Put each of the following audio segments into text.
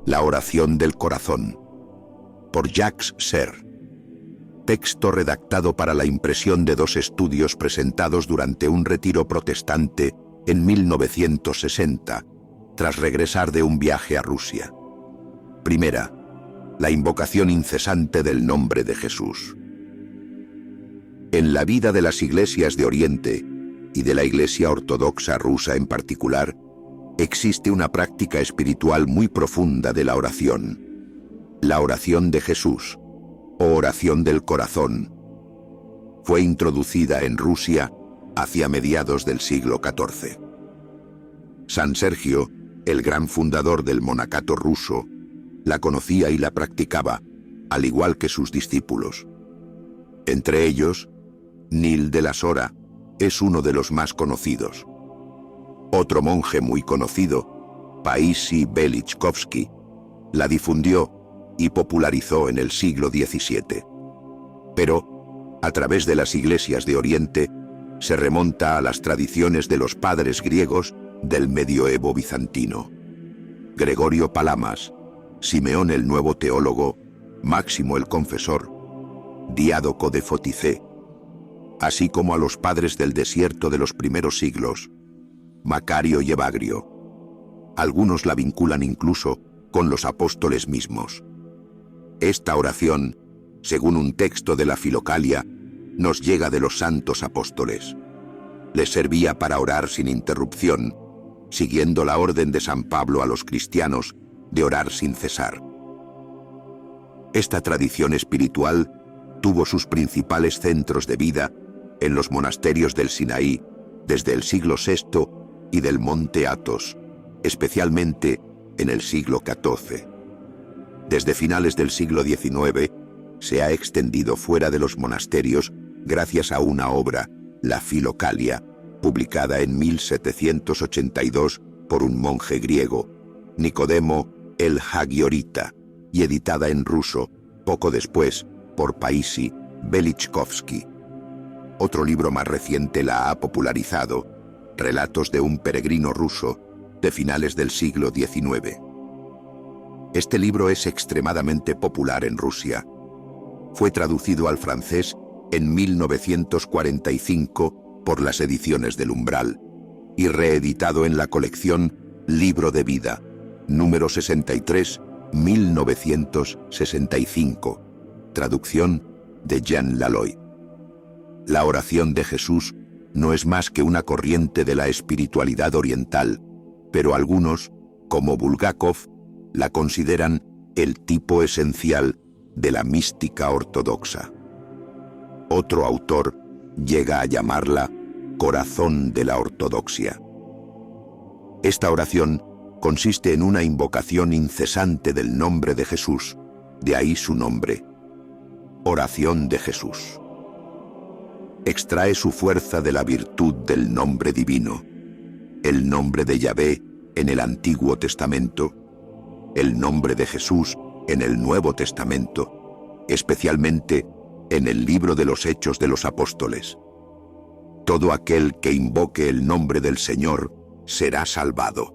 La oración del corazón, por Jacques Serre. Texto redactado para la impresión de 2 estudios presentados durante un retiro protestante en 1960, tras regresar de un viaje a Rusia. Primera, la invocación incesante del nombre de Jesús. En la vida de las iglesias de Oriente, y de la Iglesia Ortodoxa rusa en particular, existe una práctica espiritual muy profunda de la oración. La oración de Jesús, o oración del corazón, fue introducida en Rusia hacia mediados del siglo XIV. San Sergio, el gran fundador del monacato ruso, la conocía y la practicaba, al igual que sus discípulos. Entre ellos, Nil de la Sora es uno de los más conocidos. Otro monje muy conocido, Paisi Velichkovsky, la difundió y popularizó en el siglo XVII. Pero, a través de las iglesias de Oriente, se remonta a las tradiciones de los padres griegos del medioevo bizantino. Gregorio Palamas, Simeón el nuevo teólogo, Máximo el confesor, Diádoco de Foticé, así como a los padres del desierto de los primeros siglos, Macario y Evagrio. Algunos la vinculan incluso con los apóstoles mismos. Esta oración, según un texto de la Filocalia, nos llega de los santos apóstoles. Les servía para orar sin interrupción, siguiendo la orden de San Pablo a los cristianos de orar sin cesar. Esta tradición espiritual tuvo sus principales centros de vida en los monasterios del Sinaí desde el siglo VI y del monte Athos, especialmente en el siglo XIV. Desde finales del siglo XIX se ha extendido fuera de los monasterios gracias a una obra, la Filocalia, publicada en 1782 por un monje griego, Nicodemo el Hagiorita, y editada en ruso poco después por Paisi Velichkovsky. Otro libro más reciente la ha popularizado, Relatos de un peregrino ruso, de finales del siglo XIX. Este libro es extremadamente popular en Rusia. Fue traducido al francés en 1945 por las ediciones del Umbral y reeditado en la colección Libro de Vida, número 63, 1965, traducción de Jean Laloy. La oración de Jesús no es más que una corriente de la espiritualidad oriental, pero algunos, como Bulgakov, la consideran el tipo esencial de la mística ortodoxa. Otro autor llega a llamarla corazón de la ortodoxia. Esta oración consiste en una invocación incesante del nombre de Jesús, de ahí su nombre, oración de Jesús. Extrae su fuerza de la virtud del nombre divino, el nombre de Yahvé en el Antiguo Testamento, el nombre de Jesús en el Nuevo Testamento, especialmente en el libro de los Hechos de los Apóstoles. Todo aquel que invoque el nombre del Señor será salvado.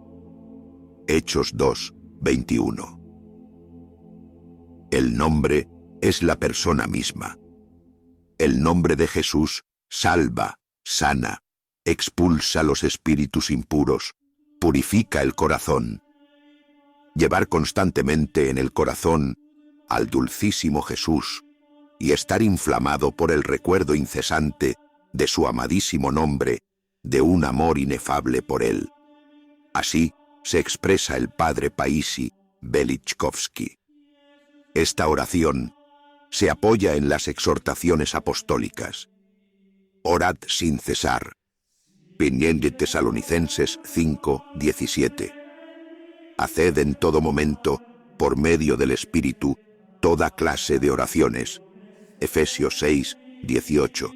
Hechos 2, 21. El nombre es la persona misma. El nombre de Jesús salva, sana, expulsa los espíritus impuros, purifica el corazón. Llevar constantemente en el corazón al dulcísimo Jesús y estar inflamado por el recuerdo incesante de su amadísimo nombre, de un amor inefable por él. Así se expresa el padre Paisi Velichkovsky. Esta oración se apoya en las exhortaciones apostólicas. Orad sin cesar. Primera Tesalonicenses 5, 17. Haced en todo momento, por medio del Espíritu, toda clase de oraciones. Efesios 6, 18.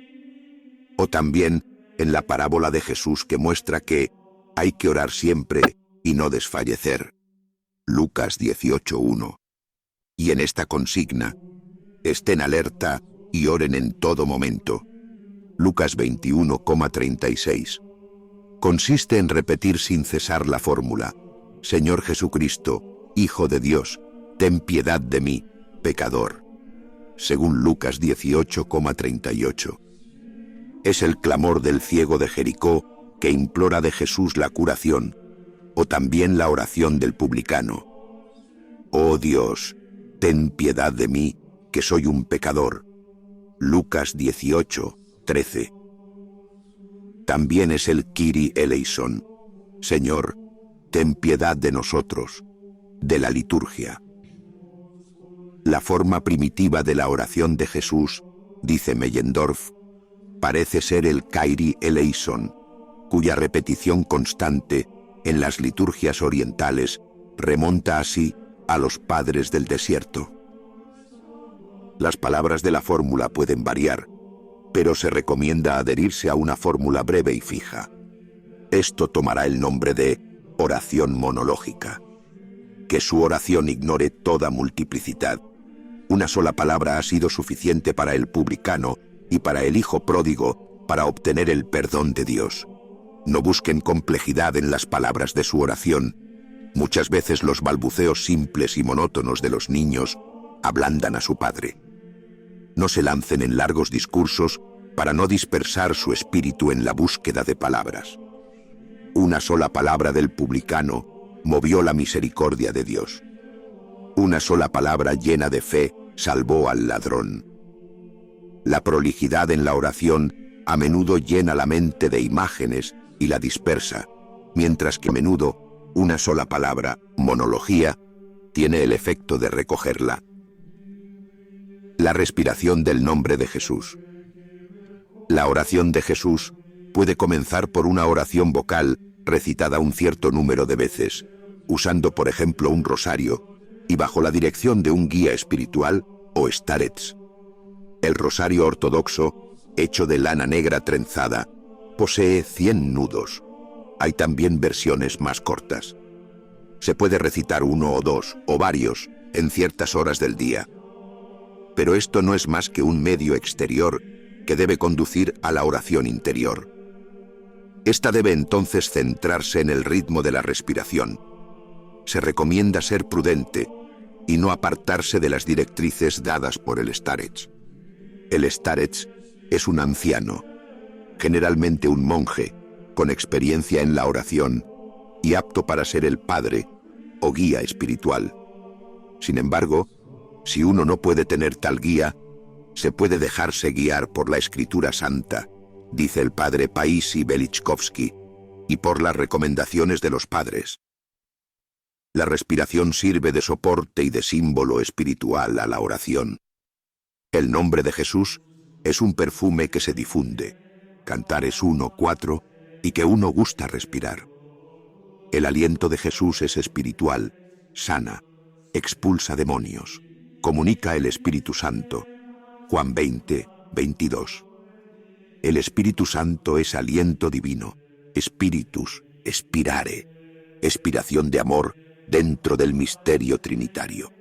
O también en la parábola de Jesús que muestra que hay que orar siempre y no desfallecer. Lucas 18, 1. Y en esta consigna, estén alerta y oren en todo momento. Lucas 21,36. Consiste en repetir sin cesar la fórmula: Señor Jesucristo, Hijo de Dios, ten piedad de mí, pecador. Según Lucas 18,38. Es el clamor del ciego de Jericó que implora de Jesús la curación, o también la oración del publicano. Oh Dios, ten piedad de mí, que soy un pecador. Lucas 18:13. También es el Kyrie eleison, Señor, ten piedad de nosotros, de la liturgia. La forma primitiva de la oración de Jesús, dice Meyendorff, parece ser el Kyrie eleison, cuya repetición constante en las liturgias orientales remonta así a los padres del desierto. Las palabras de la fórmula pueden variar, pero se recomienda adherirse a una fórmula breve y fija. Esto tomará el nombre de oración monológica. Que su oración ignore toda multiplicidad. Una sola palabra ha sido suficiente para el publicano y para el hijo pródigo para obtener el perdón de Dios. No busquen complejidad en las palabras de su oración. Muchas veces los balbuceos simples y monótonos de los niños ablandan a su padre. No se lancen en largos discursos para no dispersar su espíritu en la búsqueda de palabras. Una sola palabra del publicano movió la misericordia de Dios. Una sola palabra llena de fe salvó al ladrón. La prolijidad en la oración a menudo llena la mente de imágenes y la dispersa, mientras que a menudo una sola palabra, monología, tiene el efecto de recogerla. La respiración del nombre de Jesús. La oración de Jesús puede comenzar por una oración vocal recitada un cierto número de veces, usando por ejemplo un rosario, y bajo la dirección de un guía espiritual o starets. El rosario ortodoxo, hecho de lana negra trenzada, posee 100 nudos. Hay también versiones más cortas. Se puede recitar uno o dos, o varios, en ciertas horas del día. Pero esto no es más que un medio exterior que debe conducir a la oración interior. Esta debe entonces centrarse en el ritmo de la respiración. Se recomienda ser prudente y no apartarse de las directrices dadas por el starets. El starets es un anciano, generalmente un monje, con experiencia en la oración y apto para ser el padre o guía espiritual. Sin embargo, si uno no puede tener tal guía, se puede dejarse guiar por la Escritura Santa, dice el padre Paisi Velichkovsky, y por las recomendaciones de los padres. La respiración sirve de soporte y de símbolo espiritual a la oración. El nombre de Jesús es un perfume que se difunde, Cantares 1:4, y que uno gusta respirar. El aliento de Jesús es espiritual, sana, expulsa demonios, comunica el Espíritu Santo. Juan 20:22. El Espíritu Santo es aliento divino, spiritus, spirare, expiración de amor dentro del misterio trinitario.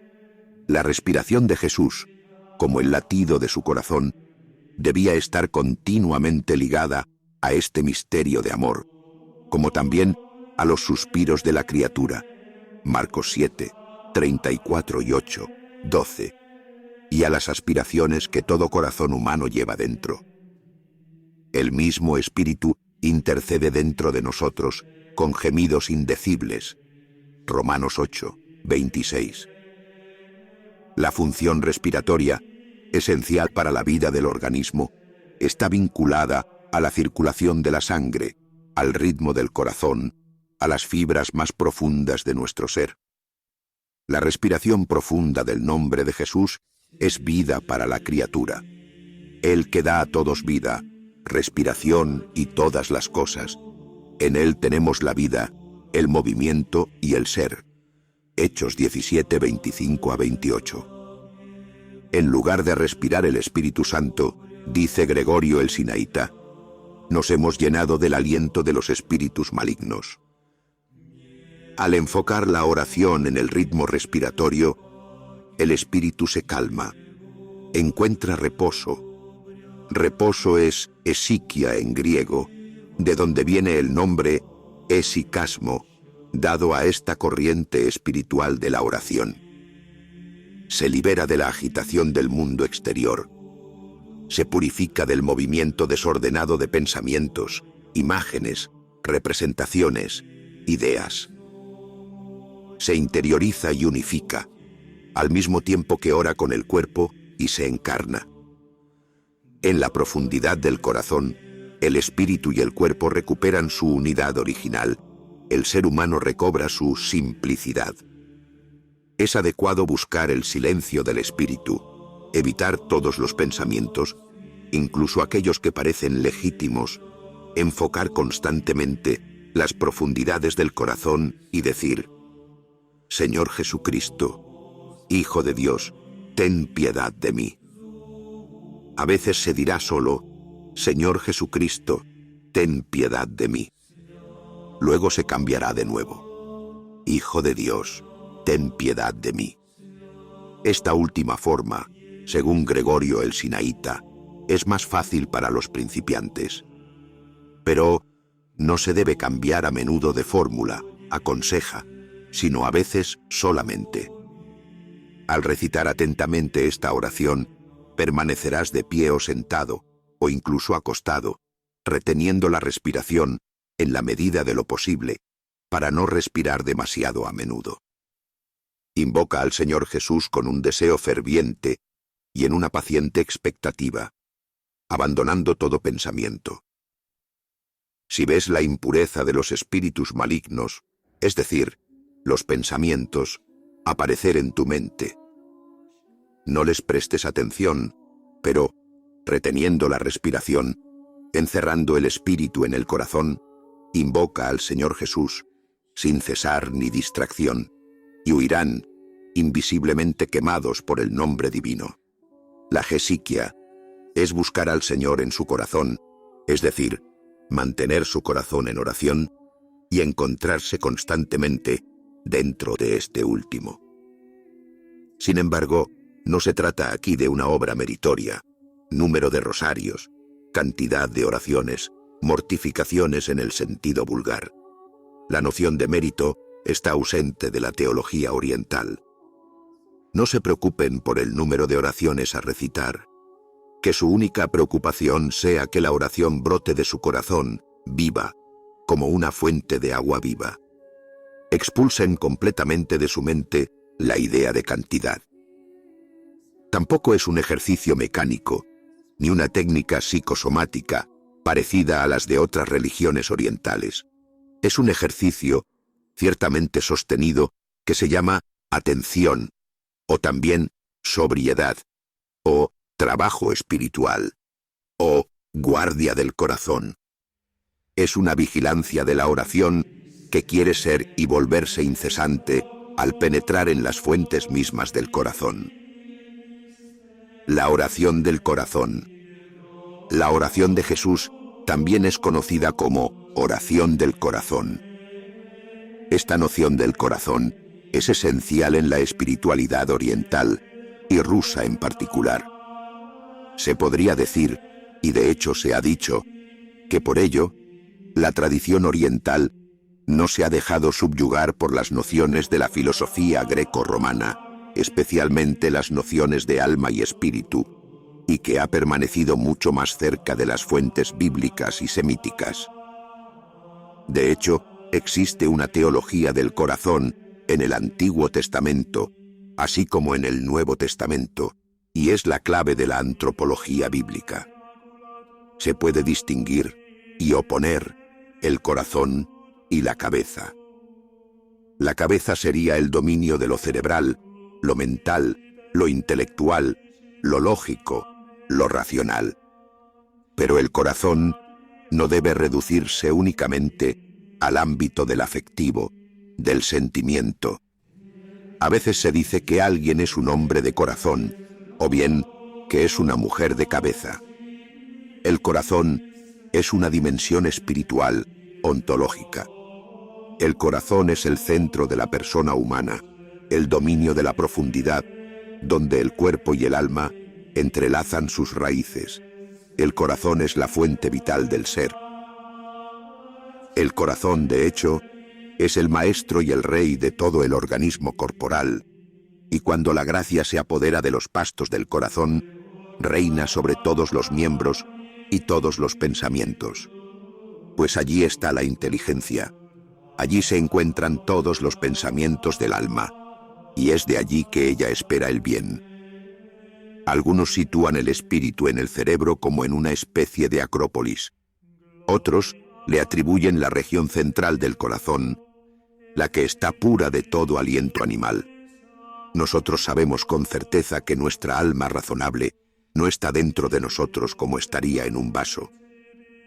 La respiración de Jesús, como el latido de su corazón, debía estar continuamente ligada a este misterio de amor, como también a los suspiros de la criatura, Marcos 7:34 y 8:12, y a las aspiraciones que todo corazón humano lleva dentro. El mismo Espíritu intercede dentro de nosotros con gemidos indecibles, Romanos 8:26. La función respiratoria, esencial para la vida del organismo, está vinculada a la circulación de la sangre, al ritmo del corazón, a las fibras más profundas de nuestro ser. La respiración profunda del nombre de Jesús es vida para la criatura. Él que da a todos vida, respiración y todas las cosas. En Él tenemos la vida, el movimiento y el ser. Hechos 17:25-28. En lugar de respirar el Espíritu Santo, dice Gregorio el Sinaíta, nos hemos llenado del aliento de los espíritus malignos. Al enfocar la oración en el ritmo respiratorio, el espíritu se calma, encuentra reposo. Reposo es esikia en griego, de donde viene el nombre esikasmo, dado a esta corriente espiritual de la oración. Se libera de la agitación del mundo exterior. Se purifica del movimiento desordenado de pensamientos, imágenes, representaciones, ideas. Se interioriza y unifica, al mismo tiempo que ora con el cuerpo y se encarna. En la profundidad del corazón, el espíritu y el cuerpo recuperan su unidad original. El ser humano recobra su simplicidad. Es adecuado buscar el silencio del espíritu, evitar todos los pensamientos, incluso aquellos que parecen legítimos, enfocar constantemente las profundidades del corazón y decir: Señor Jesucristo, Hijo de Dios, ten piedad de mí. A veces se dirá solo: Señor Jesucristo, ten piedad de mí. Luego se cambiará de nuevo: Hijo de Dios, ten piedad de mí. Esta última forma, según Gregorio el Sinaíta, es más fácil para los principiantes. Pero no se debe cambiar a menudo de fórmula, aconseja, sino a veces solamente. Al recitar atentamente esta oración, permanecerás de pie o sentado, o incluso acostado, reteniendo la respiración en la medida de lo posible, para no respirar demasiado a menudo. Invoca al Señor Jesús con un deseo ferviente y en una paciente expectativa, abandonando todo pensamiento. Si ves la impureza de los espíritus malignos, es decir, los pensamientos, aparecer en tu mente, no les prestes atención, pero, reteniendo la respiración, encerrando el espíritu en el corazón, invoca al Señor Jesús, sin cesar ni distracción, y huirán, invisiblemente quemados por el nombre divino. La jesiquia es buscar al Señor en su corazón, es decir, mantener su corazón en oración y encontrarse constantemente dentro de este último. Sin embargo, no se trata aquí de una obra meritoria, número de rosarios, cantidad de oraciones, mortificaciones en el sentido vulgar. La noción de mérito está ausente de la teología oriental. No se preocupen por el número de oraciones a recitar. Que su única preocupación sea que la oración brote de su corazón, viva, como una fuente de agua viva. Expulsen completamente de su mente la idea de cantidad. Tampoco es un ejercicio mecánico, ni una técnica psicosomática parecida a las de otras religiones orientales. Es un ejercicio ciertamente sostenido que se llama atención, o también sobriedad, o trabajo espiritual, o guardia del corazón. Es una vigilancia de la oración que quiere ser y volverse incesante al penetrar en las fuentes mismas del corazón. La oración del corazón. La oración de Jesús también es conocida como oración del corazón. Esta noción del corazón es esencial en la espiritualidad oriental, y rusa en particular. Se podría decir, y de hecho se ha dicho, que por ello, la tradición oriental no se ha dejado subyugar por las nociones de la filosofía greco-romana, especialmente las nociones de alma y espíritu, y que ha permanecido mucho más cerca de las fuentes bíblicas y semíticas. De hecho, existe una teología del corazón en el Antiguo Testamento, así como en el Nuevo Testamento, y es la clave de la antropología bíblica. Se puede distinguir y oponer el corazón y la cabeza. La cabeza sería el dominio de lo cerebral, lo mental, lo intelectual, lo lógico, lo racional. Pero el corazón no debe reducirse únicamente al ámbito del afectivo, del sentimiento. A veces se dice que alguien es un hombre de corazón, o bien que es una mujer de cabeza. El corazón es una dimensión espiritual, ontológica. El corazón es el centro de la persona humana, el dominio de la profundidad, donde el cuerpo y el alma entrelazan sus raíces. El corazón es la fuente vital del ser. El corazón, de hecho, Es el maestro y el rey de todo el organismo corporal, y cuando la gracia se apodera de los pastos del corazón, reina sobre todos los miembros y todos los pensamientos. Pues allí está la inteligencia, allí se encuentran todos los pensamientos del alma, y es de allí que ella espera el bien. Algunos sitúan el espíritu en el cerebro como en una especie de acrópolis. Otros le atribuyen la región central del corazón, la que está pura de todo aliento animal. Nosotros sabemos con certeza que nuestra alma razonable no está dentro de nosotros como estaría en un vaso,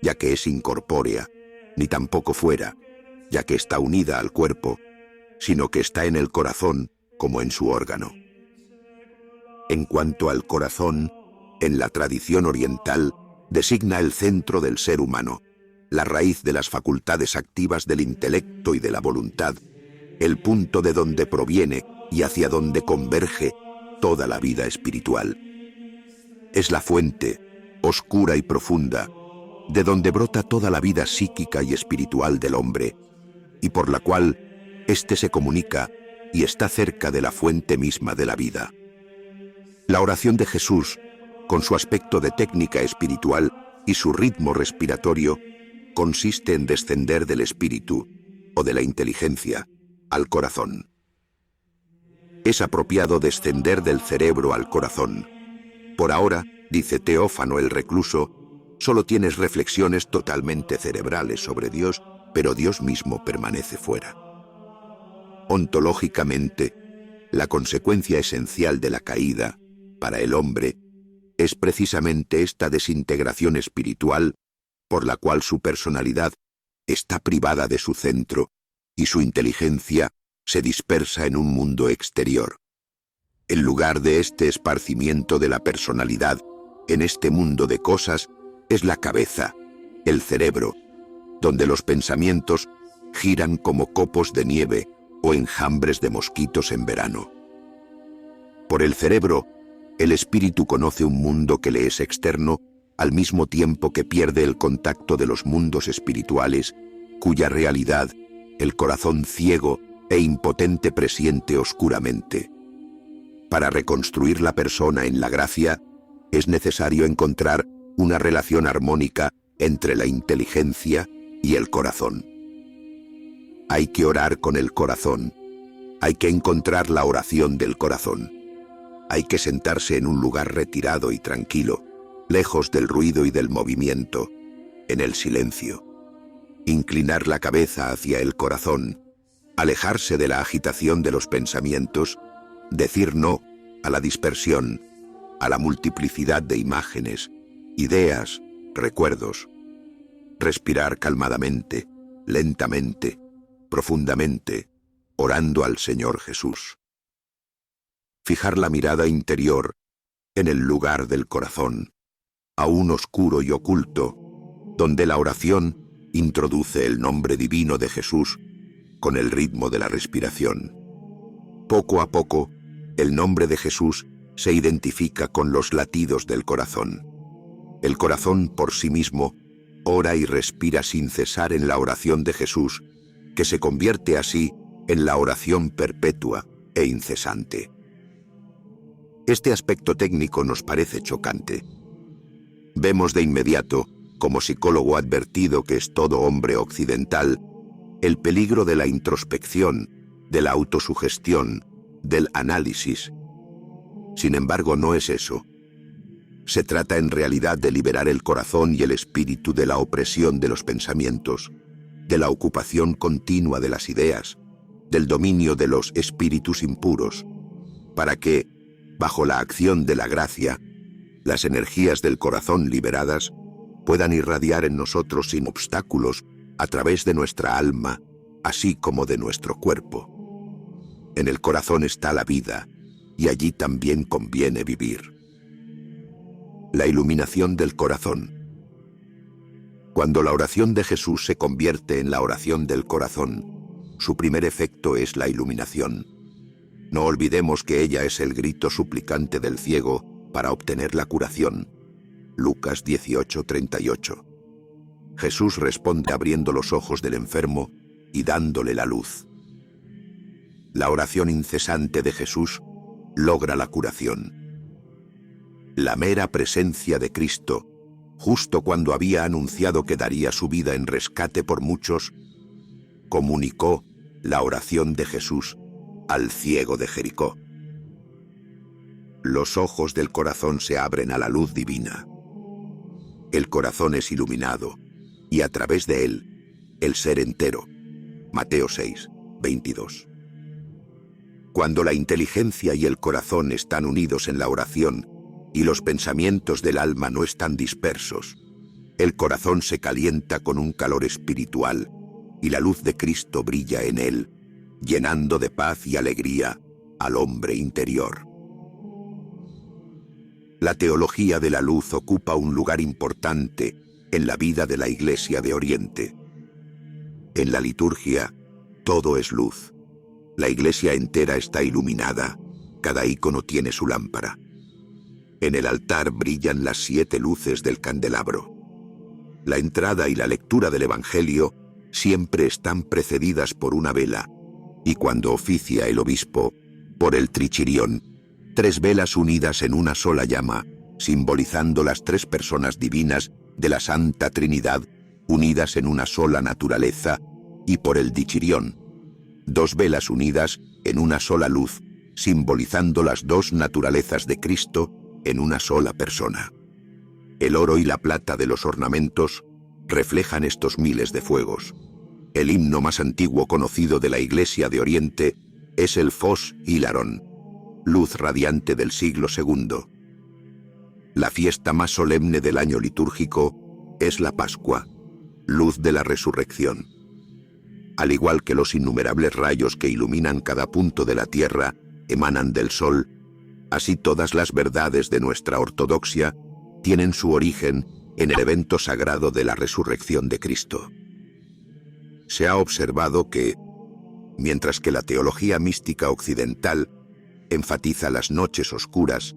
ya que es incorpórea, ni tampoco fuera, ya que está unida al cuerpo, sino que está en el corazón como en su órgano. En cuanto al corazón, en la tradición oriental, designa el centro del ser humano, la raíz de las facultades activas del intelecto y de la voluntad, el punto de donde proviene y hacia donde converge toda la vida espiritual. Es la fuente, oscura y profunda, de donde brota toda la vida psíquica y espiritual del hombre, y por la cual éste se comunica y está cerca de la fuente misma de la vida. La oración de Jesús, con su aspecto de técnica espiritual y su ritmo respiratorio, consiste en descender del espíritu, o de la inteligencia, al corazón. Es apropiado descender del cerebro al corazón. Por ahora, dice Teófano el recluso, solo tienes reflexiones totalmente cerebrales sobre Dios, pero Dios mismo permanece fuera. Ontológicamente, la consecuencia esencial de la caída, para el hombre, es precisamente esta desintegración espiritual por la cual su personalidad está privada de su centro y su inteligencia se dispersa en un mundo exterior. El lugar de este esparcimiento de la personalidad en este mundo de cosas es la cabeza, el cerebro, donde los pensamientos giran como copos de nieve o enjambres de mosquitos en verano. Por el cerebro, el espíritu conoce un mundo que le es externo al mismo tiempo que pierde el contacto de los mundos espirituales, cuya realidad el corazón ciego e impotente presiente oscuramente. Para reconstruir la persona en la gracia, es necesario encontrar una relación armónica entre la inteligencia y el corazón. Hay que orar con el corazón. Hay que encontrar la oración del corazón. Hay que sentarse en un lugar retirado y tranquilo, lejos del ruido y del movimiento, en el silencio. Inclinar la cabeza hacia el corazón, alejarse de la agitación de los pensamientos, decir no a la dispersión, a la multiplicidad de imágenes, ideas, recuerdos. Respirar calmadamente, lentamente, profundamente, orando al Señor Jesús. Fijar la mirada interior en el lugar del corazón, aún oscuro y oculto, donde la oración introduce el nombre divino de Jesús con el ritmo de la respiración. Poco a poco, el nombre de Jesús se identifica con los latidos del corazón. El corazón por sí mismo ora y respira sin cesar en la oración de Jesús, que se convierte así en la oración perpetua e incesante. Este aspecto técnico nos parece chocante. Vemos de inmediato, como psicólogo advertido que es todo hombre occidental, el peligro de la introspección, de la autosugestión, del análisis. Sin embargo, no es eso. Se trata en realidad de liberar el corazón y el espíritu de la opresión de los pensamientos, de la ocupación continua de las ideas, del dominio de los espíritus impuros, para que, bajo la acción de la gracia, las energías del corazón liberadas puedan irradiar en nosotros sin obstáculos a través de nuestra alma, así como de nuestro cuerpo. En el corazón está la vida, y allí también conviene vivir. La iluminación del corazón. Cuando la oración de Jesús se convierte en la oración del corazón, su primer efecto es la iluminación. No olvidemos que ella es el grito suplicante del ciego para obtener la curación. Lucas 18:38. Jesús responde abriendo los ojos del enfermo y dándole la luz. La oración incesante de Jesús logra la curación. La mera presencia de Cristo, justo cuando había anunciado que daría su vida en rescate por muchos, comunicó la oración de Jesús al ciego de Jericó. Los ojos del corazón se abren a la luz divina. El corazón es iluminado, y a través de él, el ser entero. Mateo 6, 22. Cuando la inteligencia y el corazón están unidos en la oración, y los pensamientos del alma no están dispersos, el corazón se calienta con un calor espiritual, y la luz de Cristo brilla en él, llenando de paz y alegría al hombre interior. La teología de la luz ocupa un lugar importante en la vida de la Iglesia de Oriente. En la liturgia, todo es luz. La iglesia entera está iluminada, cada ícono tiene su lámpara. En el altar brillan las 7 luces del candelabro. La entrada y la lectura del Evangelio siempre están precedidas por una vela, y cuando oficia el obispo, por el trichirión, 3 velas unidas en una sola llama, simbolizando las 3 personas divinas de la Santa Trinidad, unidas en una sola naturaleza, y por el dichirión, 2 velas unidas en una sola luz, simbolizando las 2 naturalezas de Cristo en una sola persona. El oro y la plata de los ornamentos reflejan estos miles de fuegos. El himno más antiguo conocido de la Iglesia de Oriente es el Fos Hilarón, luz radiante del siglo II. La fiesta más solemne del año litúrgico es la Pascua, luz de la resurrección. Al igual que los innumerables rayos que iluminan cada punto de la tierra emanan del sol, así todas las verdades de nuestra ortodoxia tienen su origen en el evento sagrado de la resurrección de Cristo. Se ha observado que, mientras que la teología mística occidental enfatiza las noches oscuras,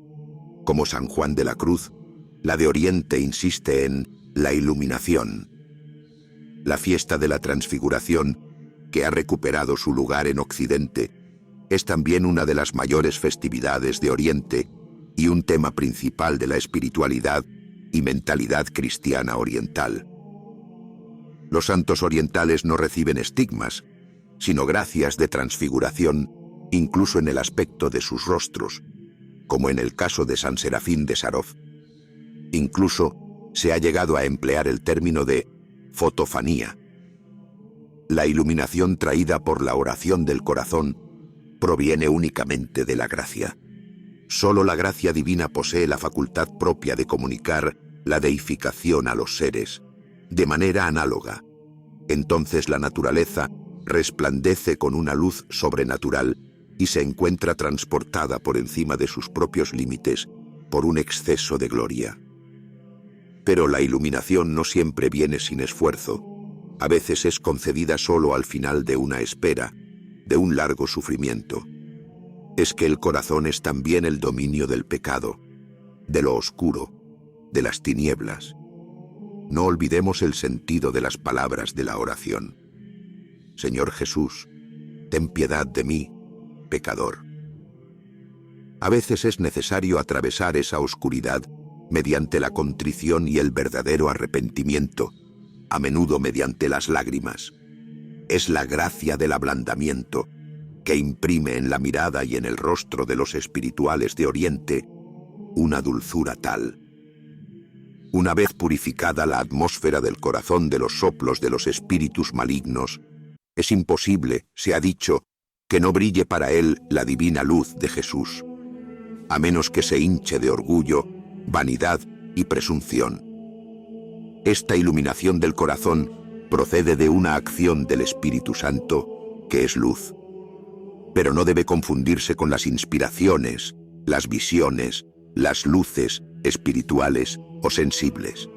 como San Juan de la Cruz, la de Oriente insiste en la iluminación. La fiesta de la Transfiguración, que ha recuperado su lugar en Occidente, es también una de las mayores festividades de Oriente y un tema principal de la espiritualidad y mentalidad cristiana oriental. Los santos orientales no reciben estigmas, sino gracias de transfiguración, incluso en el aspecto de sus rostros, como en el caso de San Serafín de Sarov. Incluso se ha llegado a emplear el término de fotofanía. La iluminación traída por la oración del corazón proviene únicamente de la gracia. Solo la gracia divina posee la facultad propia de comunicar la deificación a los seres, de manera análoga. Entonces la naturaleza resplandece con una luz sobrenatural y se encuentra transportada por encima de sus propios límites por un exceso de gloria. Pero la iluminación no siempre viene sin esfuerzo. A veces es concedida solo al final de una espera, de un largo sufrimiento. Es que el corazón es también el dominio del pecado, de lo oscuro, de las tinieblas. No olvidemos el sentido de las palabras de la oración. Señor Jesús, ten piedad de mí, pecador. A veces es necesario atravesar esa oscuridad mediante la contrición y el verdadero arrepentimiento, a menudo mediante las lágrimas. Es la gracia del ablandamiento que imprime en la mirada y en el rostro de los espirituales de Oriente una dulzura tal. Una vez purificada la atmósfera del corazón de los soplos de los espíritus malignos, es imposible, se ha dicho, que no brille para él la divina luz de Jesús, a menos que se hinche de orgullo, vanidad y presunción. Esta iluminación del corazón procede de una acción del Espíritu Santo, que es luz. Pero no debe confundirse con las inspiraciones, las visiones, las luces espirituales o sensibles.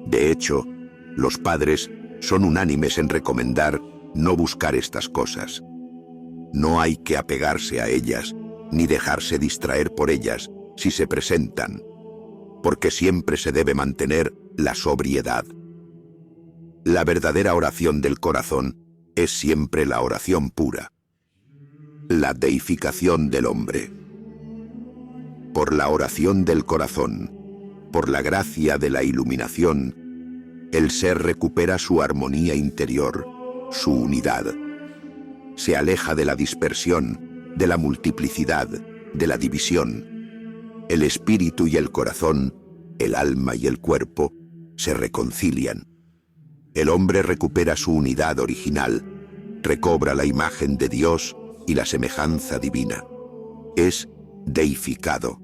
De hecho, los padres son unánimes en recomendar no buscar estas cosas. No hay que apegarse a ellas, ni dejarse distraer por ellas si se presentan, porque siempre se debe mantener la sobriedad. La verdadera oración del corazón es siempre la oración pura, la deificación del hombre. Por la oración del corazón, por la gracia de la iluminación, el ser recupera su armonía interior, su unidad. Se aleja de la dispersión, de la multiplicidad, de la división. El espíritu y el corazón, el alma y el cuerpo, se reconcilian. El hombre recupera su unidad original, recobra la imagen de Dios y la semejanza divina. Es deificado.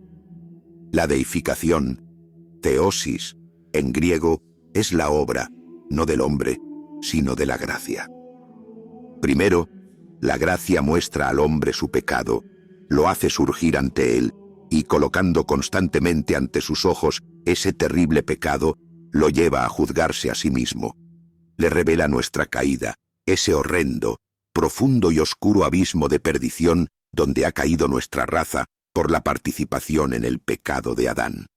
La deificación, teosis, en griego, es la obra, no del hombre, sino de la gracia. Primero, la gracia muestra al hombre su pecado, lo hace surgir ante él, y colocando constantemente ante sus ojos ese terrible pecado, lo lleva a juzgarse a sí mismo. Le revela nuestra caída, ese horrendo, profundo y oscuro abismo de perdición donde ha caído nuestra raza por la participación en el pecado de Adán.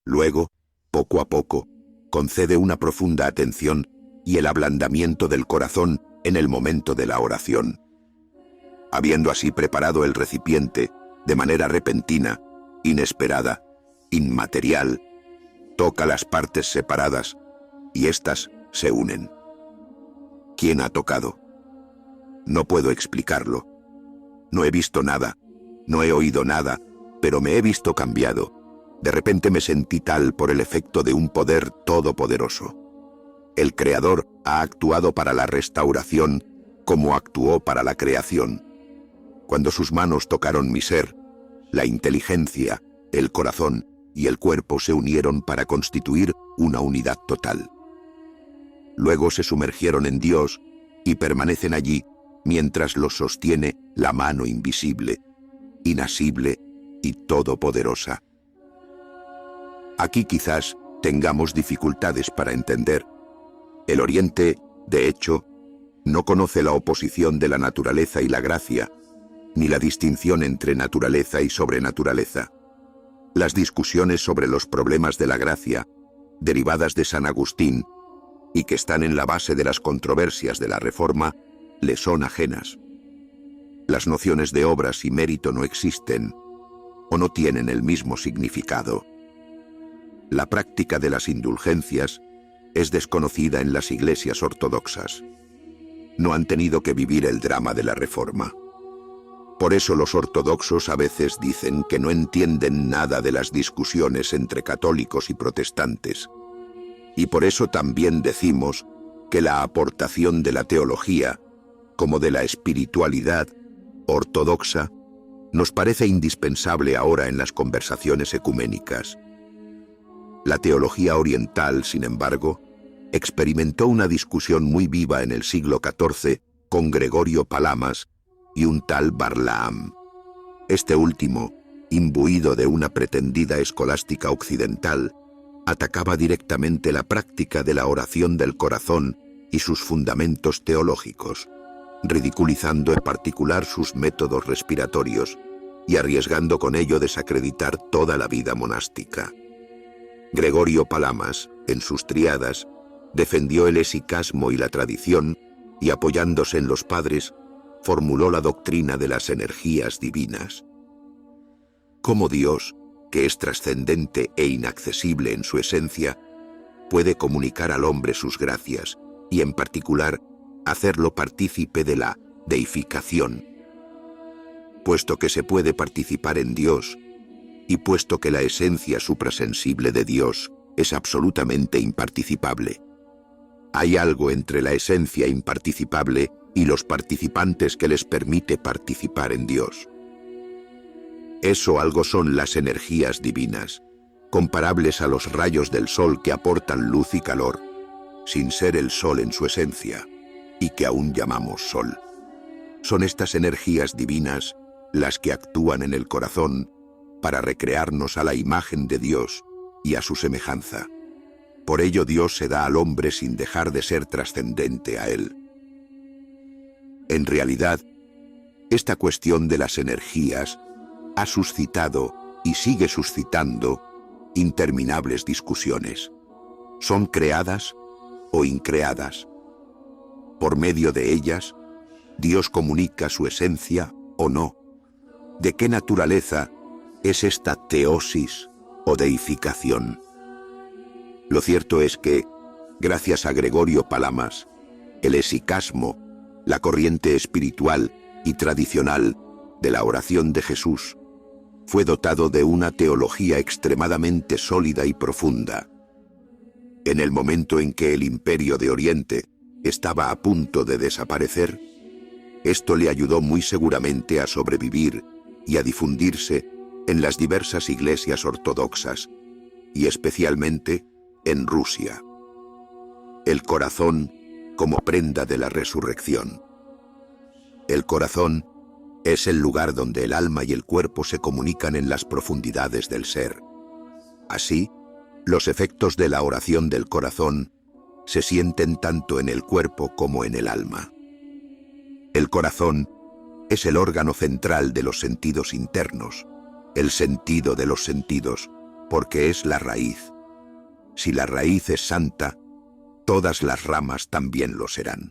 Luego, poco a poco, concede una profunda atención y el ablandamiento del corazón en el momento de la oración. Habiendo así preparado el recipiente, de manera repentina, inesperada, inmaterial, toca las partes separadas y éstas se unen. ¿Quién ha tocado? No puedo explicarlo. No he visto nada, no he oído nada, pero me he visto cambiado. De repente me sentí tal por el efecto de un poder todopoderoso. El Creador ha actuado para la restauración como actuó para la creación. Cuando sus manos tocaron mi ser, la inteligencia, el corazón y el cuerpo se unieron para constituir una unidad total. Luego se sumergieron en Dios y permanecen allí mientras los sostiene la mano invisible, inasible y todopoderosa. Aquí quizás tengamos dificultades para entender. El Oriente, de hecho, no conoce la oposición de la naturaleza y la gracia, ni la distinción entre naturaleza y sobrenaturaleza. Las discusiones sobre los problemas de la gracia, derivadas de San Agustín, y que están en la base de las controversias de la Reforma, le son ajenas. Las nociones de obras y mérito no existen, o no tienen el mismo significado. La práctica de las indulgencias es desconocida en las iglesias ortodoxas. No han tenido que vivir el drama de la Reforma. Por eso los ortodoxos a veces dicen que no entienden nada de las discusiones entre católicos y protestantes. Y por eso también decimos que la aportación de la teología, como de la espiritualidad ortodoxa, nos parece indispensable ahora en las conversaciones ecuménicas. La teología oriental, sin embargo, experimentó una discusión muy viva en el siglo XIV con Gregorio Palamas y un tal Barlaam. Este último, imbuido de una pretendida escolástica occidental, atacaba directamente la práctica de la oración del corazón y sus fundamentos teológicos, ridiculizando en particular sus métodos respiratorios y arriesgando con ello desacreditar toda la vida monástica. Gregorio Palamas, en sus Tríadas, defendió el esicasmo y la tradición y, apoyándose en los padres, formuló la doctrina de las energías divinas. Cómo Dios, que es trascendente e inaccesible en su esencia, puede comunicar al hombre sus gracias y, en particular, hacerlo partícipe de la deificación. Puesto que se puede participar en Dios, y puesto que la esencia suprasensible de Dios es absolutamente imparticipable, hay algo entre la esencia imparticipable y los participantes que les permite participar en Dios. Eso algo son las energías divinas, comparables a los rayos del sol que aportan luz y calor, sin ser el sol en su esencia, y que aún llamamos sol. Son estas energías divinas las que actúan en el corazón para recrearnos a la imagen de Dios y a su semejanza. Por ello Dios se da al hombre sin dejar de ser trascendente a él. En realidad, esta cuestión de las energías ha suscitado y sigue suscitando interminables discusiones. ¿Son creadas o increadas? Por medio de ellas, Dios comunica su esencia o no. ¿De qué naturaleza es esta teosis o deificación? Lo cierto es que, gracias a Gregorio Palamas, el esicasmo, la corriente espiritual y tradicional de la oración de Jesús, fue dotado de una teología extremadamente sólida y profunda. En el momento en que el Imperio de Oriente estaba a punto de desaparecer, esto le ayudó muy seguramente a sobrevivir y a difundirse en las diversas iglesias ortodoxas, y especialmente en Rusia. El corazón como prenda de la resurrección. El corazón es el lugar donde el alma y el cuerpo se comunican en las profundidades del ser. Así, los efectos de la oración del corazón se sienten tanto en el cuerpo como en el alma. El corazón es el órgano central de los sentidos internos, el sentido de los sentidos, porque es la raíz. Si la raíz es santa, todas las ramas también lo serán.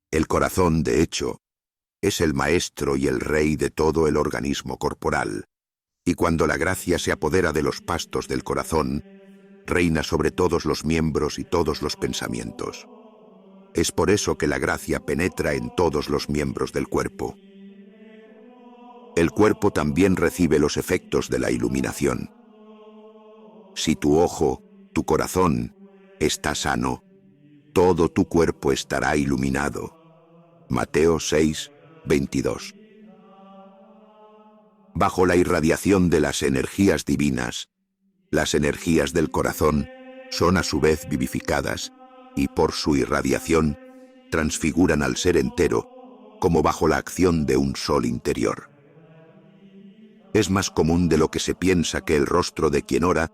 El corazón, de hecho, es el maestro y el rey de todo el organismo corporal, y cuando la gracia se apodera de los pastos del corazón, reina sobre todos los miembros y todos los pensamientos. Es por eso que la gracia penetra en todos los miembros del cuerpo. El cuerpo también recibe los efectos de la iluminación. Si tu ojo, tu corazón, está sano, todo tu cuerpo estará iluminado. Mateo 6, 22. Bajo la irradiación de las energías divinas, las energías del corazón son a su vez vivificadas y por su irradiación transfiguran al ser entero, como bajo la acción de un sol interior. Es más común de lo que se piensa que el rostro de quien ora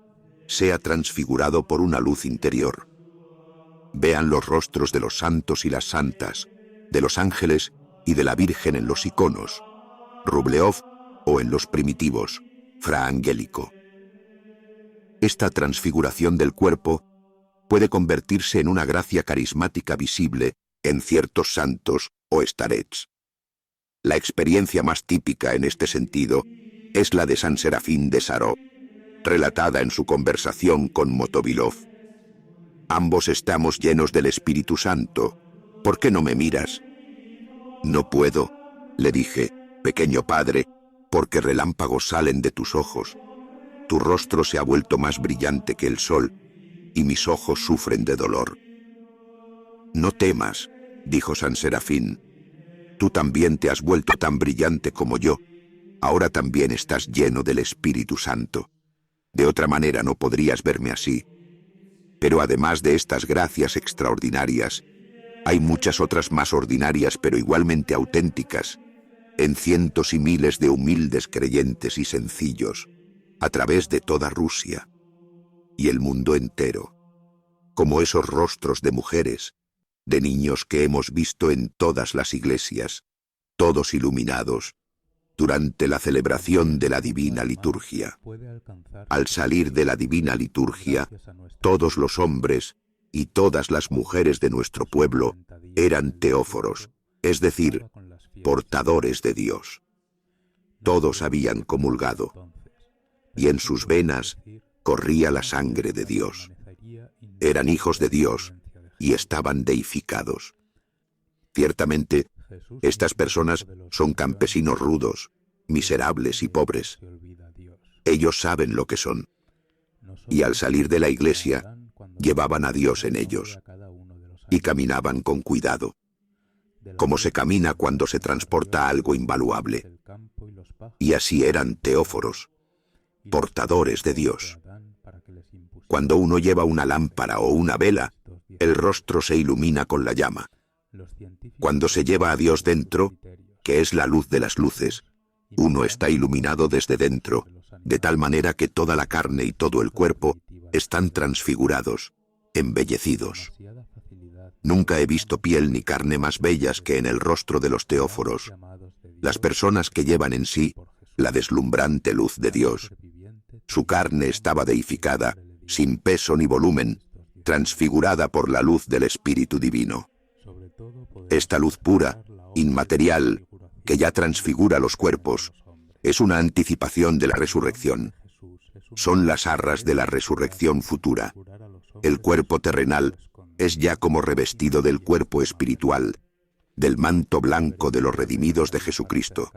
sea transfigurado por una luz interior. Vean los rostros de los santos y las santas, de los ángeles y de la Virgen en los iconos, Rublev, o en los primitivos, Fra Angelico. Esta transfiguración del cuerpo puede convertirse en una gracia carismática visible en ciertos santos o starets. La experiencia más típica en este sentido es la de San Serafín de Sarov, relatada en su conversación con Motovilov. Ambos estamos llenos del Espíritu Santo. ¿Por qué no me miras? No puedo, le dije, pequeño padre, porque relámpagos salen de tus ojos. Tu rostro se ha vuelto más brillante que el sol, y mis ojos sufren de dolor. No temas, dijo San Serafín. Tú también te has vuelto tan brillante como yo. Ahora también estás lleno del Espíritu Santo. De otra manera no podrías verme así. Pero además de estas gracias extraordinarias, hay muchas otras más ordinarias pero igualmente auténticas, en cientos y miles de humildes creyentes y sencillos, a través de toda Rusia y el mundo entero, como esos rostros de mujeres, de niños que hemos visto en todas las iglesias, todos iluminados, durante la celebración de la Divina Liturgia. Al salir de la Divina Liturgia, todos los hombres y todas las mujeres de nuestro pueblo eran teóforos, es decir, portadores de Dios. Todos habían comulgado, y en sus venas corría la sangre de Dios. Eran hijos de Dios y estaban deificados. Ciertamente, estas personas son campesinos rudos, miserables y pobres. Ellos saben lo que son, y al salir de la iglesia, llevaban a Dios en ellos, y caminaban con cuidado, como se camina cuando se transporta algo invaluable. Y así eran teóforos, portadores de Dios. Cuando uno lleva una lámpara o una vela, el rostro se ilumina con la llama. Cuando se lleva a Dios dentro, que es la luz de las luces, uno está iluminado desde dentro, de tal manera que toda la carne y todo el cuerpo están transfigurados, embellecidos. Nunca he visto piel ni carne más bellas que en el rostro de los teóforos, las personas que llevan en sí la deslumbrante luz de Dios. Su carne estaba deificada, sin peso ni volumen, transfigurada por la luz del Espíritu Divino. Esta luz pura, inmaterial, que ya transfigura los cuerpos, es una anticipación de la resurrección. Son las arras de la resurrección futura. El cuerpo terrenal es ya como revestido del cuerpo espiritual, del manto blanco de los redimidos de Jesucristo.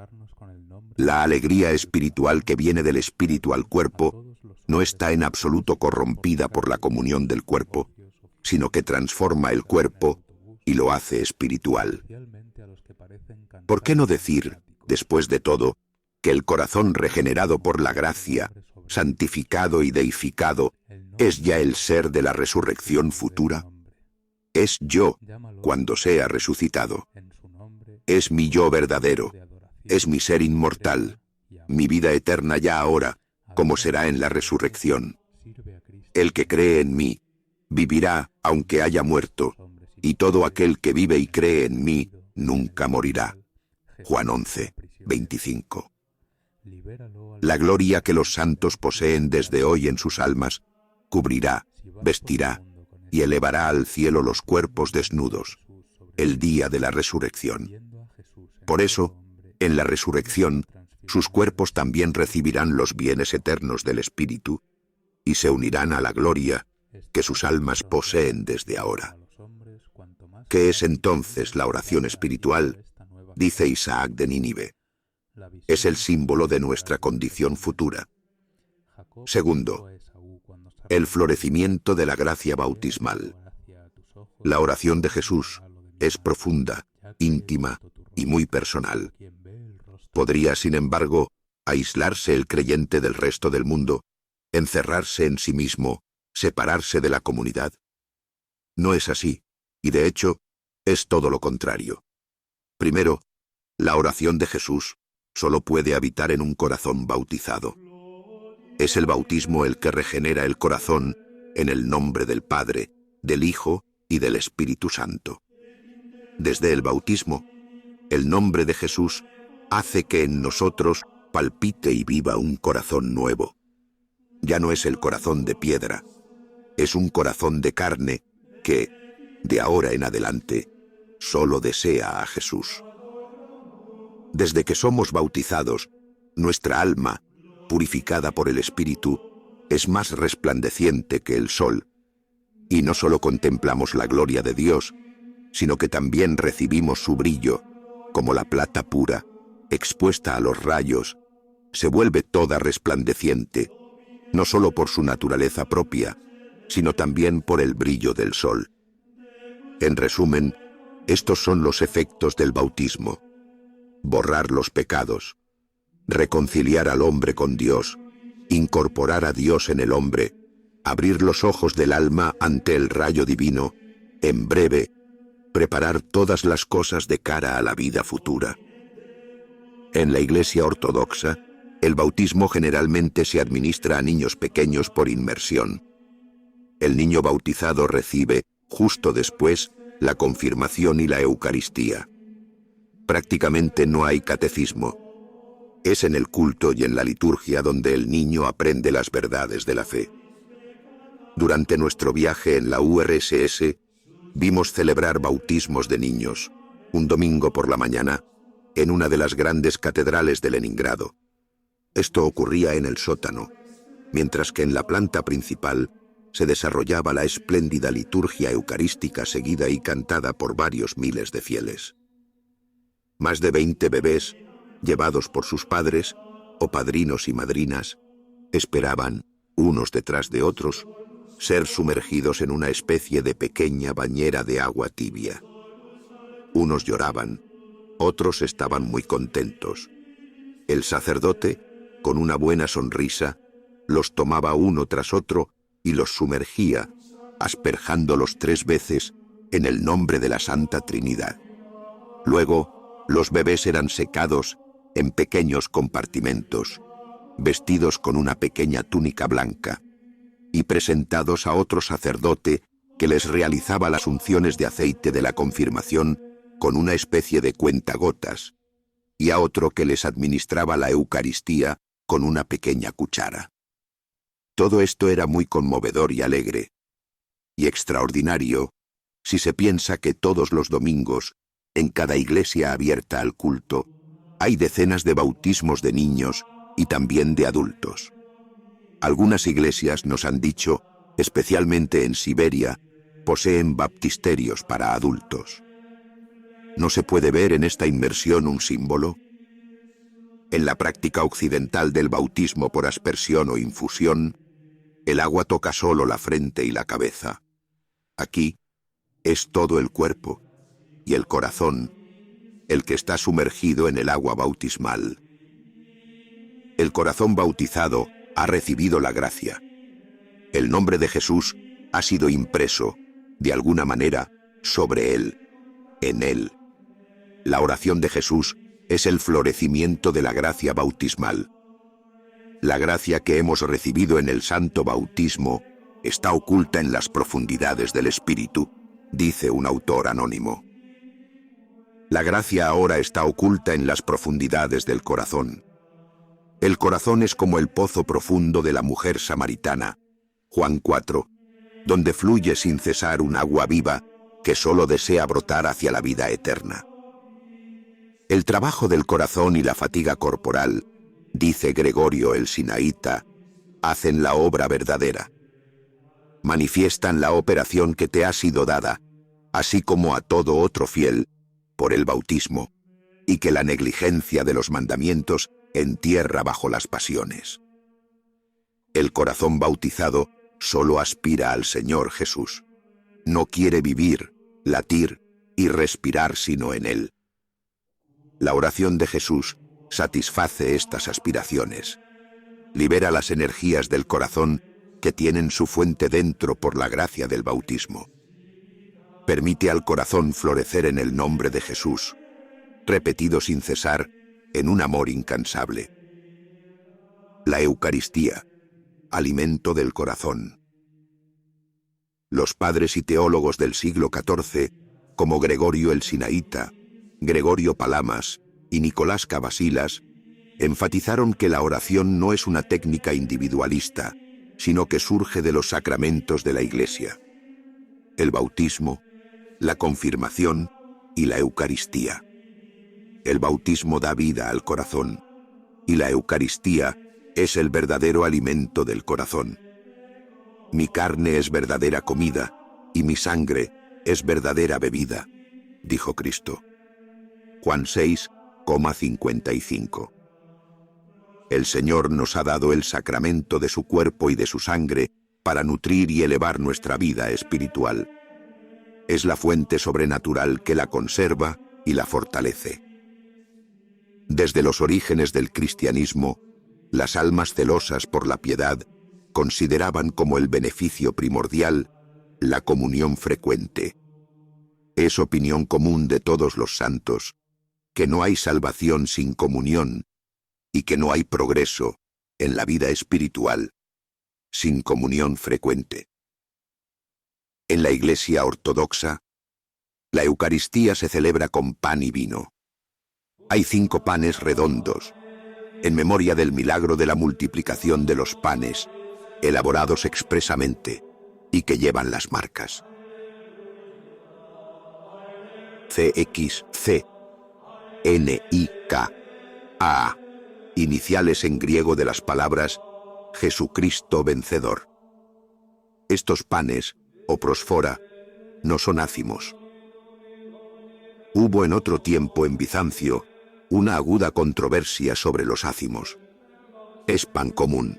La alegría espiritual que viene del espíritu al cuerpo no está en absoluto corrompida por la comunión del cuerpo, sino que transforma el cuerpo y lo hace espiritual. ¿Por qué no decir, después de todo, que el corazón regenerado por la gracia, santificado y deificado, es ya el ser de la resurrección futura? Es yo cuando sea resucitado. Es mi yo verdadero, es mi ser inmortal, mi vida eterna ya ahora, como será en la resurrección. El que cree en mí, vivirá aunque haya muerto, y todo aquel que vive y cree en mí, nunca morirá. Juan 11, 25. La gloria que los santos poseen desde hoy en sus almas, cubrirá, vestirá y elevará al cielo los cuerpos desnudos, el día de la resurrección. Por eso, en la resurrección, sus cuerpos también recibirán los bienes eternos del Espíritu y se unirán a la gloria que sus almas poseen desde ahora. ¿Qué es entonces la oración espiritual? Dice Isaac de Nínive. Es el símbolo de nuestra condición futura. Segundo, el florecimiento de la gracia bautismal. La oración de Jesús es profunda, íntima y muy personal. ¿Podría, sin embargo, aislarse el creyente del resto del mundo, encerrarse en sí mismo, separarse de la comunidad? No es así, y de hecho, es todo lo contrario. Primero, la oración de Jesús solo puede habitar en un corazón bautizado. Es el bautismo el que regenera el corazón en el nombre del Padre, del Hijo y del Espíritu Santo. Desde el bautismo, el nombre de Jesús hace que en nosotros palpite y viva un corazón nuevo. Ya no es el corazón de piedra, es un corazón de carne que, de ahora en adelante, solo desea a Jesús. Desde que somos bautizados, nuestra alma, purificada por el Espíritu, es más resplandeciente que el sol, y no solo contemplamos la gloria de Dios, sino que también recibimos su brillo, como la plata pura, expuesta a los rayos, se vuelve toda resplandeciente, no solo por su naturaleza propia, sino también por el brillo del sol. En resumen, estos son los efectos del bautismo: borrar los pecados, reconciliar al hombre con Dios, incorporar a Dios en el hombre, abrir los ojos del alma ante el rayo divino, en breve, preparar todas las cosas de cara a la vida futura. En la Iglesia ortodoxa, el bautismo generalmente se administra a niños pequeños por inmersión. El niño bautizado recibe, justo después, la confirmación y la Eucaristía. Prácticamente no hay catecismo. Es en el culto y en la liturgia donde el niño aprende las verdades de la fe. Durante nuestro viaje en la URSS, vimos celebrar bautismos de niños, un domingo por la mañana, en una de las grandes catedrales de Leningrado. Esto ocurría en el sótano, mientras que en la planta principal se desarrollaba la espléndida liturgia eucarística seguida y cantada por varios miles de fieles. Más de 20 bebés, llevados por sus padres, o padrinos y madrinas, esperaban, unos detrás de otros, ser sumergidos en una especie de pequeña bañera de agua tibia. Unos lloraban, otros estaban muy contentos. El sacerdote, con una buena sonrisa, los tomaba uno tras otro y los sumergía, asperjándolos 3 veces en el nombre de la Santa Trinidad. Luego, los bebés eran secados en pequeños compartimentos, vestidos con una pequeña túnica blanca, y presentados a otro sacerdote que les realizaba las unciones de aceite de la confirmación con una especie de cuentagotas, y a otro que les administraba la Eucaristía con una pequeña cuchara. Todo esto era muy conmovedor y alegre, y extraordinario, Si se piensa que todos los domingos, en cada iglesia abierta al culto, hay decenas de bautismos de niños y también de adultos. Algunas iglesias nos han dicho, especialmente en Siberia, poseen baptisterios para adultos. ¿No se puede ver en esta inmersión un símbolo? En la práctica occidental del bautismo por aspersión o infusión, el agua toca solo la frente y la cabeza. Aquí es todo el cuerpo y el corazón el que está sumergido en el agua bautismal. El corazón bautizado ha recibido la gracia. El nombre de Jesús ha sido impreso, de alguna manera, sobre él, en él. La oración de Jesús es el florecimiento de la gracia bautismal. La gracia que hemos recibido en el santo bautismo está oculta en las profundidades del Espíritu, dice un autor anónimo. La gracia ahora está oculta en las profundidades del corazón. El corazón es como el pozo profundo de la mujer samaritana, Juan 4, donde fluye sin cesar un agua viva que solo desea brotar hacia la vida eterna. El trabajo del corazón y la fatiga corporal, dice Gregorio el Sinaíta, hacen la obra verdadera. Manifiestan la operación que te ha sido dada, así como a todo otro fiel, por el bautismo, y que la negligencia de los mandamientos entierra bajo las pasiones. El corazón bautizado solo aspira al Señor Jesús. No quiere vivir, latir y respirar sino en Él. La oración de Jesús satisface estas aspiraciones. Libera las energías del corazón que tienen su fuente dentro por la gracia del bautismo. Permite al corazón florecer en el nombre de Jesús, repetido sin cesar, en un amor incansable. La Eucaristía, alimento del corazón. Los padres y teólogos del siglo XIV, como Gregorio el Sinaíta, Gregorio Palamas y Nicolás Cavasilas, enfatizaron que la oración no es una técnica individualista, sino que surge de los sacramentos de la Iglesia: el bautismo, la confirmación y la Eucaristía. El bautismo da vida al corazón, y la Eucaristía es el verdadero alimento del corazón. Mi carne es verdadera comida, y mi sangre es verdadera bebida, dijo Cristo. Juan 6,55. El Señor nos ha dado el sacramento de su cuerpo y de su sangre para nutrir y elevar nuestra vida espiritual. Es la fuente sobrenatural que la conserva y la fortalece. Desde los orígenes del cristianismo, las almas celosas por la piedad consideraban como el beneficio primordial la comunión frecuente. Es opinión común de todos los santos que no hay salvación sin comunión y que no hay progreso en la vida espiritual sin comunión frecuente. En la Iglesia ortodoxa, la Eucaristía se celebra con pan y vino. Hay 5 panes redondos, en memoria del milagro de la multiplicación de los panes, elaborados expresamente, y que llevan las marcas CXC, NIK, AA, iniciales en griego de las palabras Jesucristo vencedor. Estos panes, o prosfora, no son ácimos. Hubo en otro tiempo en Bizancio una aguda controversia sobre los ácimos. Es pan común.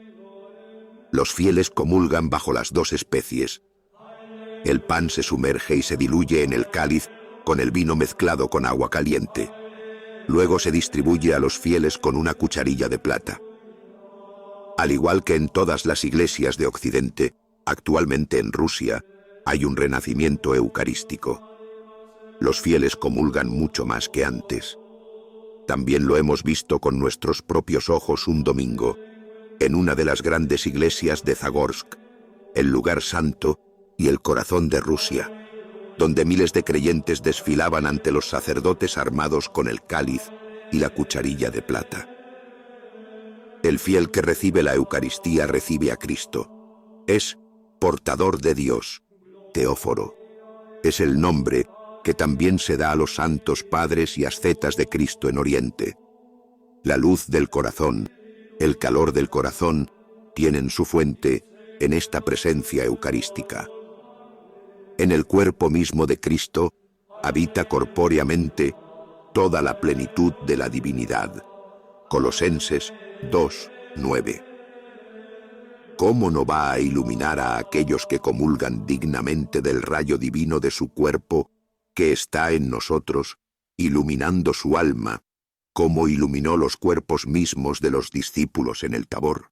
Los fieles comulgan bajo las 2 especies. El pan se sumerge y se diluye en el cáliz con el vino mezclado con agua caliente. Luego se distribuye a los fieles con una cucharilla de plata. Al igual que en todas las iglesias de Occidente, actualmente en Rusia hay un renacimiento eucarístico. Los fieles comulgan mucho más que antes. También lo hemos visto con nuestros propios ojos un domingo, en una de las grandes iglesias de Zagorsk, el lugar santo y el corazón de Rusia, donde miles de creyentes desfilaban ante los sacerdotes armados con el cáliz y la cucharilla de plata. El fiel que recibe la Eucaristía recibe a Cristo. Es portador de Dios, teóforo. Es el nombre que también se da a los santos padres y ascetas de Cristo en Oriente. La luz del corazón, el calor del corazón, tienen su fuente en esta presencia eucarística. En el cuerpo mismo de Cristo habita corpóreamente toda la plenitud de la divinidad. Colosenses 2:9. ¿Cómo no va a iluminar a aquellos que comulgan dignamente del rayo divino de su cuerpo, que está en nosotros, iluminando su alma, como iluminó los cuerpos mismos de los discípulos en el Tabor?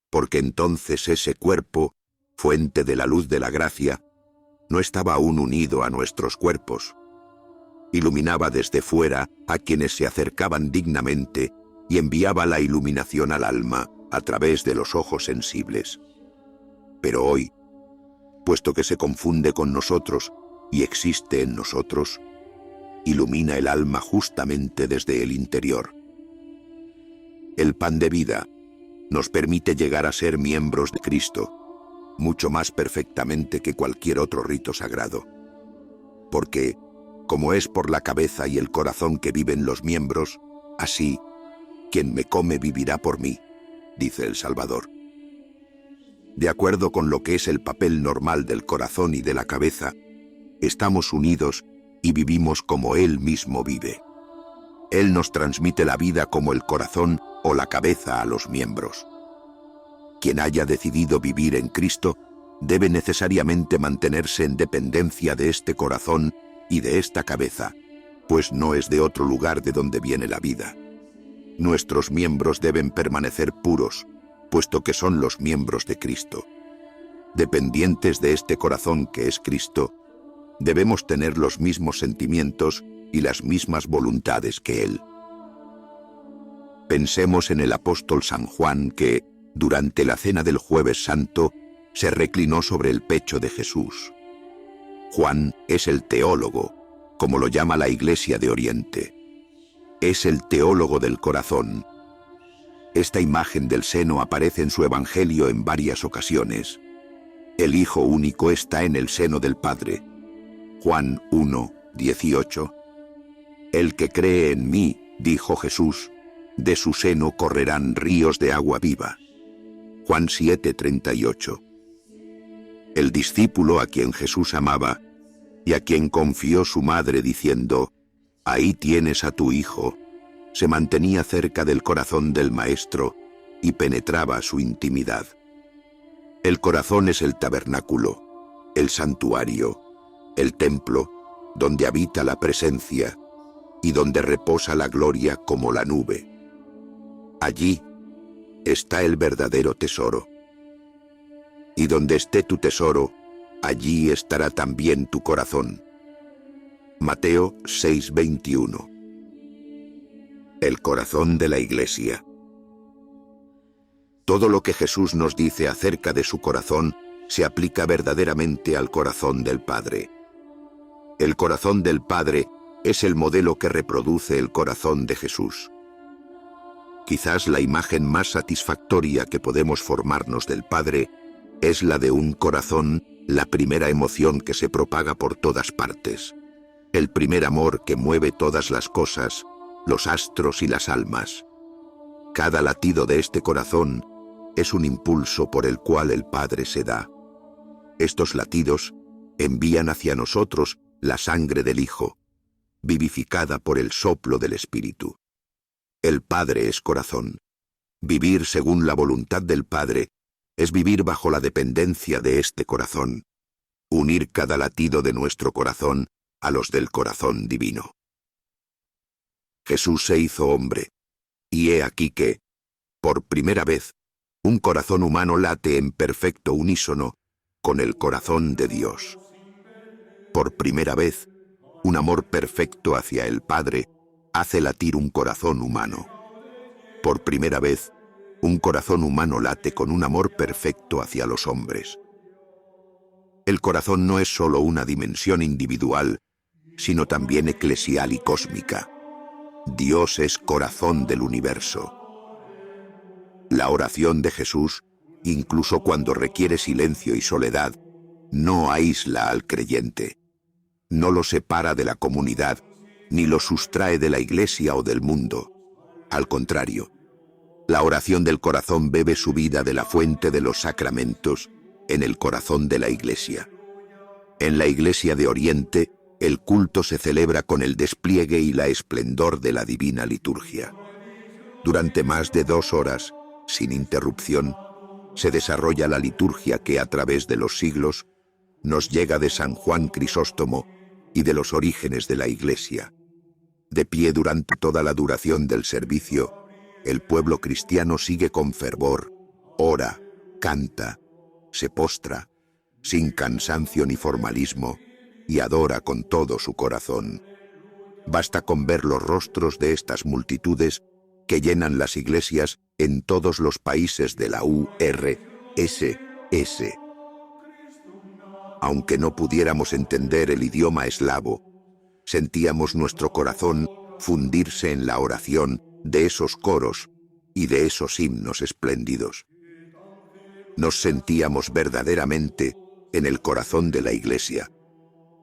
Porque entonces ese cuerpo, fuente de la luz de la gracia, no estaba aún unido a nuestros cuerpos. Iluminaba desde fuera a quienes se acercaban dignamente y enviaba la iluminación al alma a través de los ojos sensibles. Pero hoy, puesto que se confunde con nosotros y existe en nosotros, ilumina el alma justamente desde el interior. El pan de vida nos permite llegar a ser miembros de Cristo, mucho más perfectamente que cualquier otro rito sagrado. Porque, como es por la cabeza y el corazón que viven los miembros, así, quien me come vivirá por mí, dice el Salvador. De acuerdo con lo que es el papel normal del corazón y de la cabeza, estamos unidos y vivimos como Él mismo vive. Él nos transmite la vida como el corazón o la cabeza a los miembros. Quien haya decidido vivir en Cristo debe necesariamente mantenerse en dependencia de este corazón y de esta cabeza, pues no es de otro lugar de donde viene la vida. Nuestros miembros deben permanecer puros, puesto que son los miembros de Cristo. Dependientes de este corazón que es Cristo, debemos tener los mismos sentimientos y las mismas voluntades que Él. Pensemos en el apóstol San Juan que, durante la cena del Jueves Santo, se reclinó sobre el pecho de Jesús. Juan es el teólogo, como lo llama la Iglesia de Oriente. Es el teólogo del corazón. Esta imagen del seno aparece en su Evangelio en varias ocasiones. El Hijo único está en el seno del Padre. Juan 1:18. El que cree en mí, dijo Jesús, de su seno correrán ríos de agua viva. Juan 7:38. El discípulo a quien Jesús amaba y a quien confió su madre diciendo, ahí tienes a tu hijo, se mantenía cerca del corazón del Maestro y penetraba su intimidad. El corazón es el tabernáculo, el santuario, el templo, donde habita la presencia y donde reposa la gloria como la nube. Allí está el verdadero tesoro. Y donde esté tu tesoro, allí estará también tu corazón. Mateo 6:21. El corazón de la Iglesia. Todo lo que Jesús nos dice acerca de su corazón se aplica verdaderamente al corazón del Padre. El corazón del Padre es el modelo que reproduce el corazón de Jesús. Quizás la imagen más satisfactoria que podemos formarnos del Padre es la de un corazón, la primera emoción que se propaga por todas partes, el primer amor que mueve todas las cosas, los astros y las almas. Cada latido de este corazón es un impulso por el cual el Padre se da. Estos latidos envían hacia nosotros la sangre del Hijo, vivificada por el soplo del Espíritu. El Padre es corazón. Vivir según la voluntad del Padre es vivir bajo la dependencia de este corazón, unir cada latido de nuestro corazón a los del corazón divino. Jesús se hizo hombre, y he aquí que, por primera vez, un corazón humano late en perfecto unísono con el corazón de Dios. Por primera vez, un amor perfecto hacia el Padre hace latir un corazón humano. Por primera vez, un corazón humano late con un amor perfecto hacia los hombres. El corazón no es solo una dimensión individual, sino también eclesial y cósmica. Dios es corazón del universo. La oración de Jesús, incluso cuando requiere silencio y soledad, no aísla al creyente. no lo separa de la comunidad, ni lo sustrae de la iglesia o del mundo. Al contrario, la oración del corazón bebe su vida de la fuente de los sacramentos en el corazón de la iglesia. En la iglesia de Oriente, el culto se celebra con el despliegue y la esplendor de la divina liturgia. Durante más de 2 horas, sin interrupción, se desarrolla la liturgia que a través de los siglos nos llega de San Juan Crisóstomo y de los orígenes de la Iglesia. De pie durante toda la duración del servicio, el pueblo cristiano sigue con fervor, ora, canta, se postra, sin cansancio ni formalismo, y adora con todo su corazón. Basta con ver los rostros de estas multitudes que llenan las iglesias en todos los países de la URSS. Aunque no pudiéramos entender el idioma eslavo, sentíamos nuestro corazón fundirse en la oración de esos coros y de esos himnos espléndidos. Nos sentíamos verdaderamente en el corazón de la iglesia,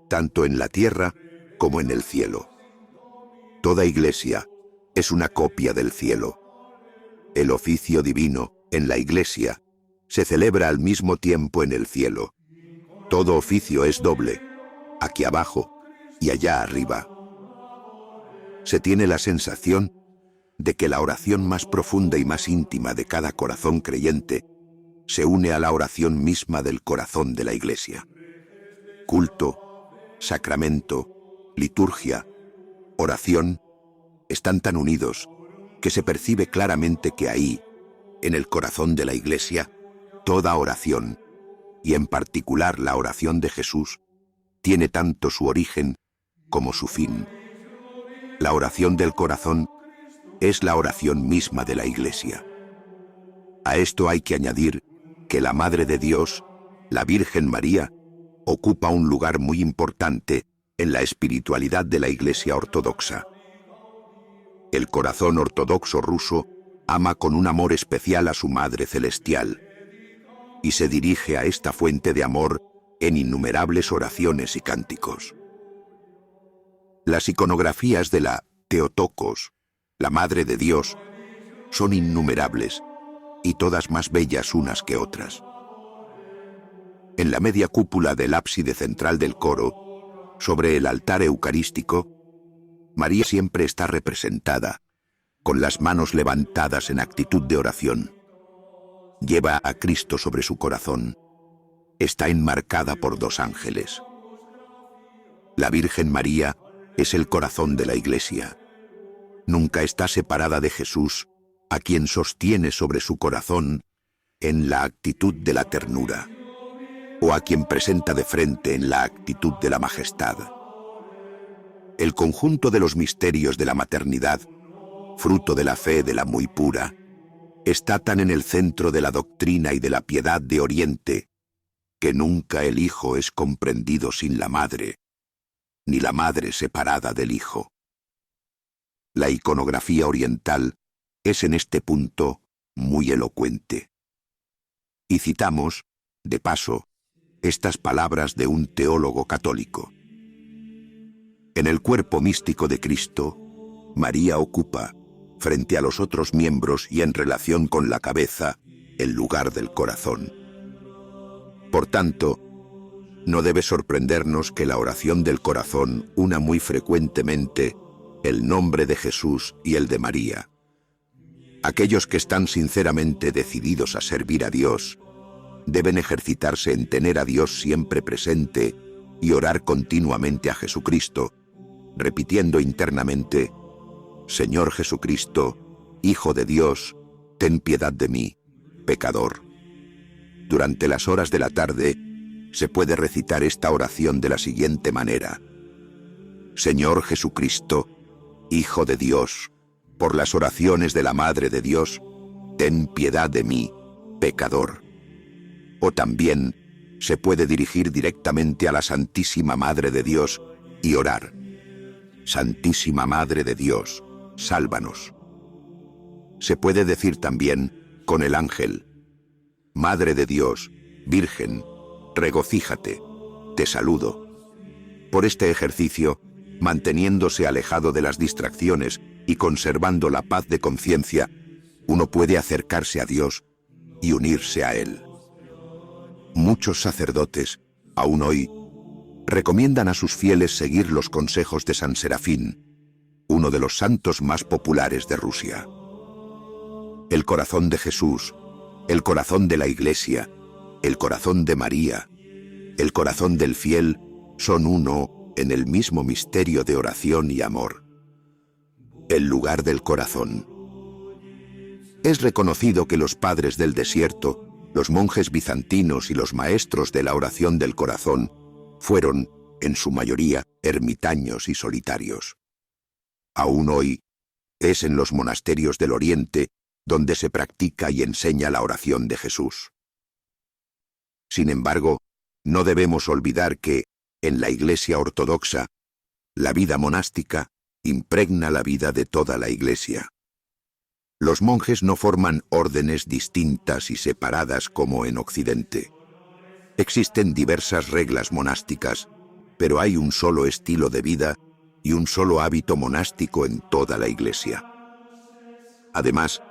tanto en la tierra como en el cielo. Toda iglesia es una copia del cielo. El oficio divino, en la iglesia, se celebra al mismo tiempo en el cielo. Todo oficio es doble, aquí abajo y allá arriba. Se tiene la sensación de que la oración más profunda y más íntima de cada corazón creyente se une a la oración misma del corazón de la iglesia. Culto, sacramento, liturgia, oración, están tan unidos que se percibe claramente que ahí, en el corazón de la iglesia, toda oración, y en particular la oración de Jesús, tiene tanto su origen como su fin. La oración del corazón es la oración misma de la iglesia. A esto hay que añadir que la Madre de Dios, la Virgen María, ocupa un lugar muy importante en la espiritualidad de la Iglesia ortodoxa. El corazón ortodoxo ruso ama con un amor especial a su Madre Celestial y se dirige a esta fuente de amor en innumerables oraciones y cánticos. Las iconografías de la Theotokos, la Madre de Dios, son innumerables y todas más bellas unas que otras. En la media cúpula del ábside central del coro, sobre el altar eucarístico, María siempre está representada, con las manos levantadas en actitud de oración. Lleva a Cristo sobre su corazón. Está enmarcada por 2 ángeles. La Virgen María es el corazón de la Iglesia. Nunca está separada de Jesús, a quien sostiene sobre su corazón en la actitud de la ternura, o a quien presenta de frente en la actitud de la majestad. El conjunto de los misterios de la maternidad, fruto de la fe de la muy pura, está tan en el centro de la doctrina y de la piedad de Oriente, que nunca el Hijo es comprendido sin la Madre, ni la Madre separada del Hijo. La iconografía oriental es en este punto muy elocuente. Y citamos, de paso, estas palabras de un teólogo católico. En el cuerpo místico de Cristo, María ocupa, frente a los otros miembros y en relación con la cabeza, el lugar del corazón. Por tanto, no debe sorprendernos que la oración del corazón una muy frecuentemente el nombre de Jesús y el de María. Aquellos que están sinceramente decididos a servir a Dios deben ejercitarse en tener a Dios siempre presente y orar continuamente a Jesucristo, repitiendo internamente: Señor Jesucristo, Hijo de Dios, ten piedad de mí, pecador. Durante las horas de la tarde se puede recitar esta oración de la siguiente manera: Señor Jesucristo, Hijo de Dios, por las oraciones de la Madre de Dios, ten piedad de mí, pecador. O también se puede dirigir directamente a la Santísima Madre de Dios y orar: Santísima Madre de Dios, sálvanos. Se puede decir también con el ángel: Madre de Dios, Virgen, regocíjate, te saludo. Por este ejercicio, manteniéndose alejado de las distracciones y conservando la paz de conciencia, uno puede acercarse a Dios y unirse a Él. Muchos sacerdotes, aún hoy, recomiendan a sus fieles seguir los consejos de San Serafín, uno de los santos más populares de Rusia. El corazón de Jesús, el corazón de la Iglesia, el corazón de María, el corazón del fiel son uno en el mismo misterio de oración y amor. El lugar del corazón. Es reconocido que los padres del desierto, los monjes bizantinos y los maestros de la oración del corazón fueron, en su mayoría, ermitaños y solitarios. Aún hoy, es en los monasterios del Oriente donde se practica y enseña la oración de Jesús. Sin embargo, no debemos olvidar que, en la Iglesia ortodoxa, la vida monástica impregna la vida de toda la Iglesia. Los monjes no forman órdenes distintas y separadas como en Occidente. Existen diversas reglas monásticas, pero hay un solo estilo de vida y un solo hábito monástico en toda la Iglesia. Además,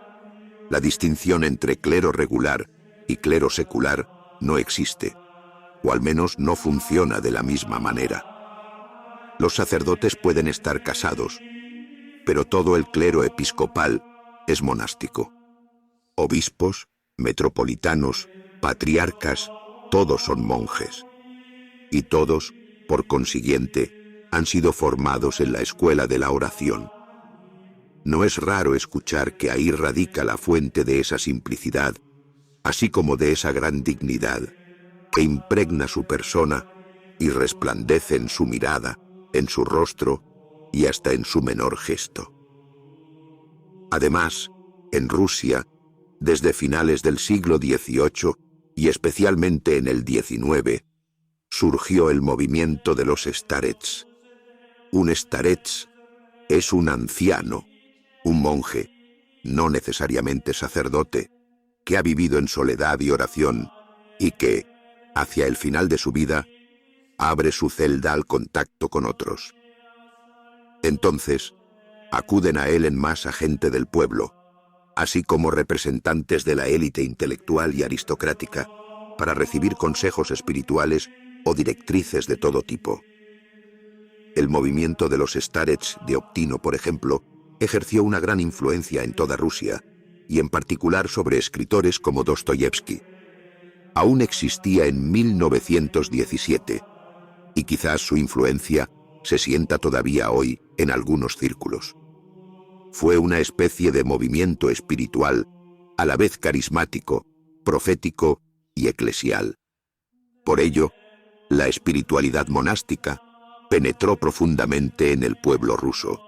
la distinción entre clero regular y clero secular no existe, o al menos no funciona de la misma manera. Los sacerdotes pueden estar casados, pero todo el clero episcopal es monástico. Obispos, metropolitanos, patriarcas, todos son monjes. Y todos, por consiguiente, han sido formados en la escuela de la oración. No es raro escuchar que ahí radica la fuente de esa simplicidad, así como de esa gran dignidad, que impregna su persona y resplandece en su mirada, en su rostro y hasta en su menor gesto. Además, en Rusia, desde finales del siglo XVIII y especialmente en el XIX, surgió el movimiento de los starets. Un starets es un anciano, un monje, no necesariamente sacerdote, que ha vivido en soledad y oración y que, hacia el final de su vida, abre su celda al contacto con otros. Entonces, acuden a él en masa gente del pueblo, así como representantes de la élite intelectual y aristocrática, para recibir consejos espirituales o directrices de todo tipo. El movimiento de los starets de Optino, por ejemplo, ejerció una gran influencia en toda Rusia, y en particular sobre escritores como Dostoyevski. Aún existía en 1917, y quizás su influencia se sienta todavía hoy en algunos círculos. Fue una especie de movimiento espiritual, a la vez carismático, profético y eclesial. Por ello, la espiritualidad monástica penetró profundamente en el pueblo ruso.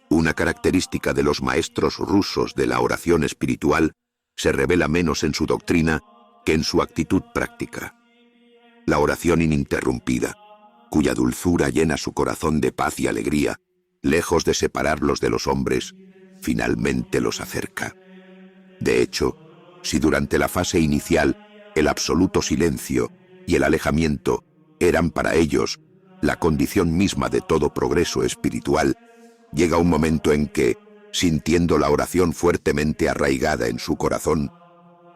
Una característica de los maestros rusos de la oración espiritual se revela menos en su doctrina que en su actitud práctica. La oración ininterrumpida, cuya dulzura llena su corazón de paz y alegría, lejos de separarlos de los hombres, finalmente los acerca. De hecho, si durante la fase inicial el absoluto silencio y el alejamiento eran para ellos la condición misma de todo progreso espiritual, llega un momento en que, sintiendo la oración fuertemente arraigada en su corazón,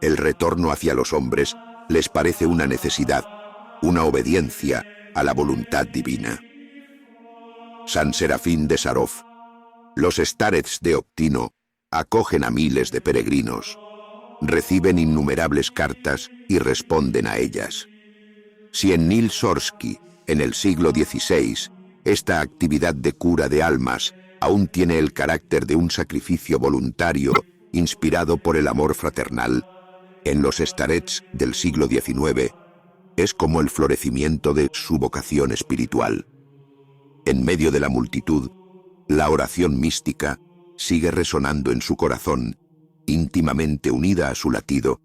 el retorno hacia los hombres les parece una necesidad, una obediencia a la voluntad divina. San Serafín de Sarov. Los starets de Optino acogen a miles de peregrinos, reciben innumerables cartas y responden a ellas. Si en Nil Sorsky, en el siglo XVI, esta actividad de cura de almas aún tiene el carácter de un sacrificio voluntario inspirado por el amor fraternal, en los starets del siglo XIX es como el florecimiento de su vocación espiritual. En medio de la multitud, la oración mística sigue resonando en su corazón, íntimamente unida a su latido,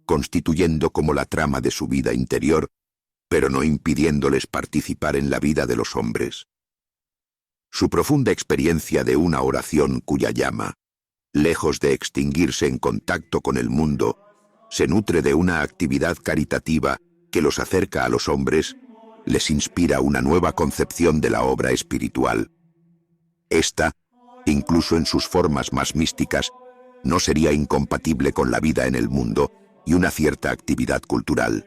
constituyendo como la trama de su vida interior, pero no impidiéndoles participar en la vida de los hombres. Su profunda experiencia de una oración cuya llama, lejos de extinguirse en contacto con el mundo, se nutre de una actividad caritativa que los acerca a los hombres, les inspira una nueva concepción de la obra espiritual. Esta, incluso en sus formas más místicas, no sería incompatible con la vida en el mundo y una cierta actividad cultural.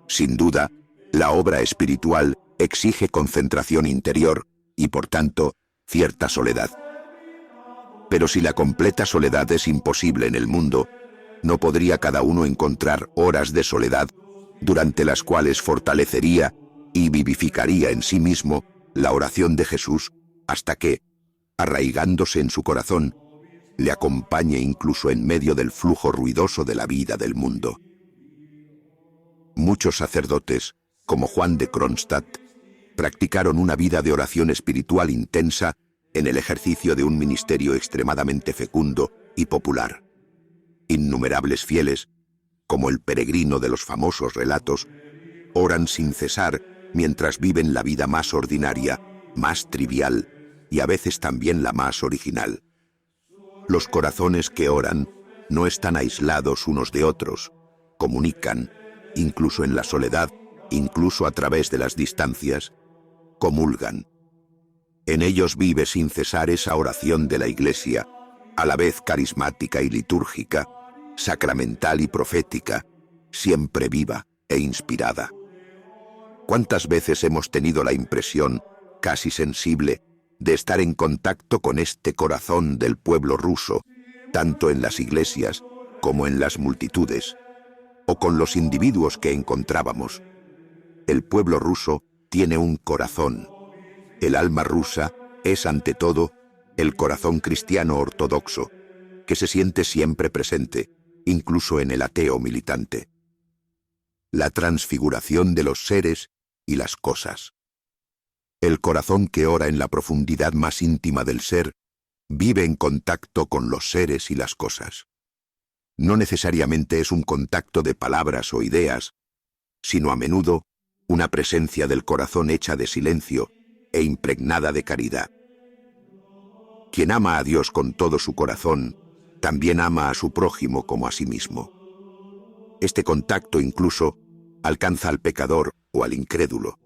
Sin duda, la obra espiritual exige concentración interior y, por tanto, cierta soledad. Pero si la completa soledad es imposible en el mundo, ¿no podría cada uno encontrar horas de soledad durante las cuales fortalecería y vivificaría en sí mismo la oración de Jesús hasta que, arraigándose en su corazón, le acompañe incluso en medio del flujo ruidoso de la vida del mundo? Muchos sacerdotes, como Juan de Kronstadt, practicaron una vida de oración espiritual intensa en el ejercicio de un ministerio extremadamente fecundo y popular. Innumerables fieles, como el peregrino de los famosos relatos, oran sin cesar mientras viven la vida más ordinaria, más trivial y a veces también la más original. Los corazones que oran no están aislados unos de otros, comunican, incluso en la soledad, incluso a través de las distancias, comulgan. En ellos vive sin cesar esa oración de la Iglesia, a la vez carismática y litúrgica, sacramental y profética, siempre viva e inspirada. ¿Cuántas veces hemos tenido la impresión, casi sensible, de estar en contacto con este corazón del pueblo ruso, tanto en las iglesias como en las multitudes, o con los individuos que encontrábamos? El pueblo ruso tiene un corazón. El alma rusa es, ante todo, el corazón cristiano ortodoxo, que se siente siempre presente, incluso en el ateo militante. La transfiguración de los seres y las cosas. El corazón que ora en la profundidad más íntima del ser vive en contacto con los seres y las cosas. No necesariamente es un contacto de palabras o ideas, sino a menudo una presencia del corazón hecha de silencio e impregnada de caridad. Quien ama a Dios con todo su corazón, también ama a su prójimo como a sí mismo. Este contacto incluso alcanza al pecador o al incrédulo,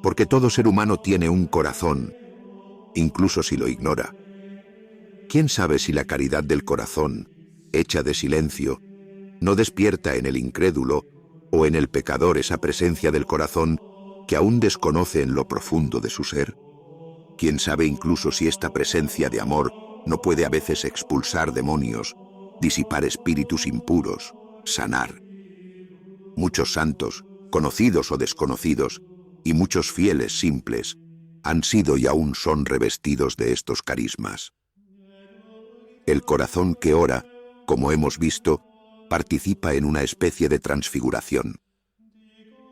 porque todo ser humano tiene un corazón, incluso si lo ignora. ¿Quién sabe si la caridad del corazón, hecha de silencio, no despierta en el incrédulo o en el pecador esa presencia del corazón que aún desconoce en lo profundo de su ser? ¿Quién sabe incluso si esta presencia de amor no puede a veces expulsar demonios, disipar espíritus impuros, sanar? Muchos santos, conocidos o desconocidos, y muchos fieles simples, han sido y aún son revestidos de estos carismas. El corazón que ora, como hemos visto, participa en una especie de transfiguración.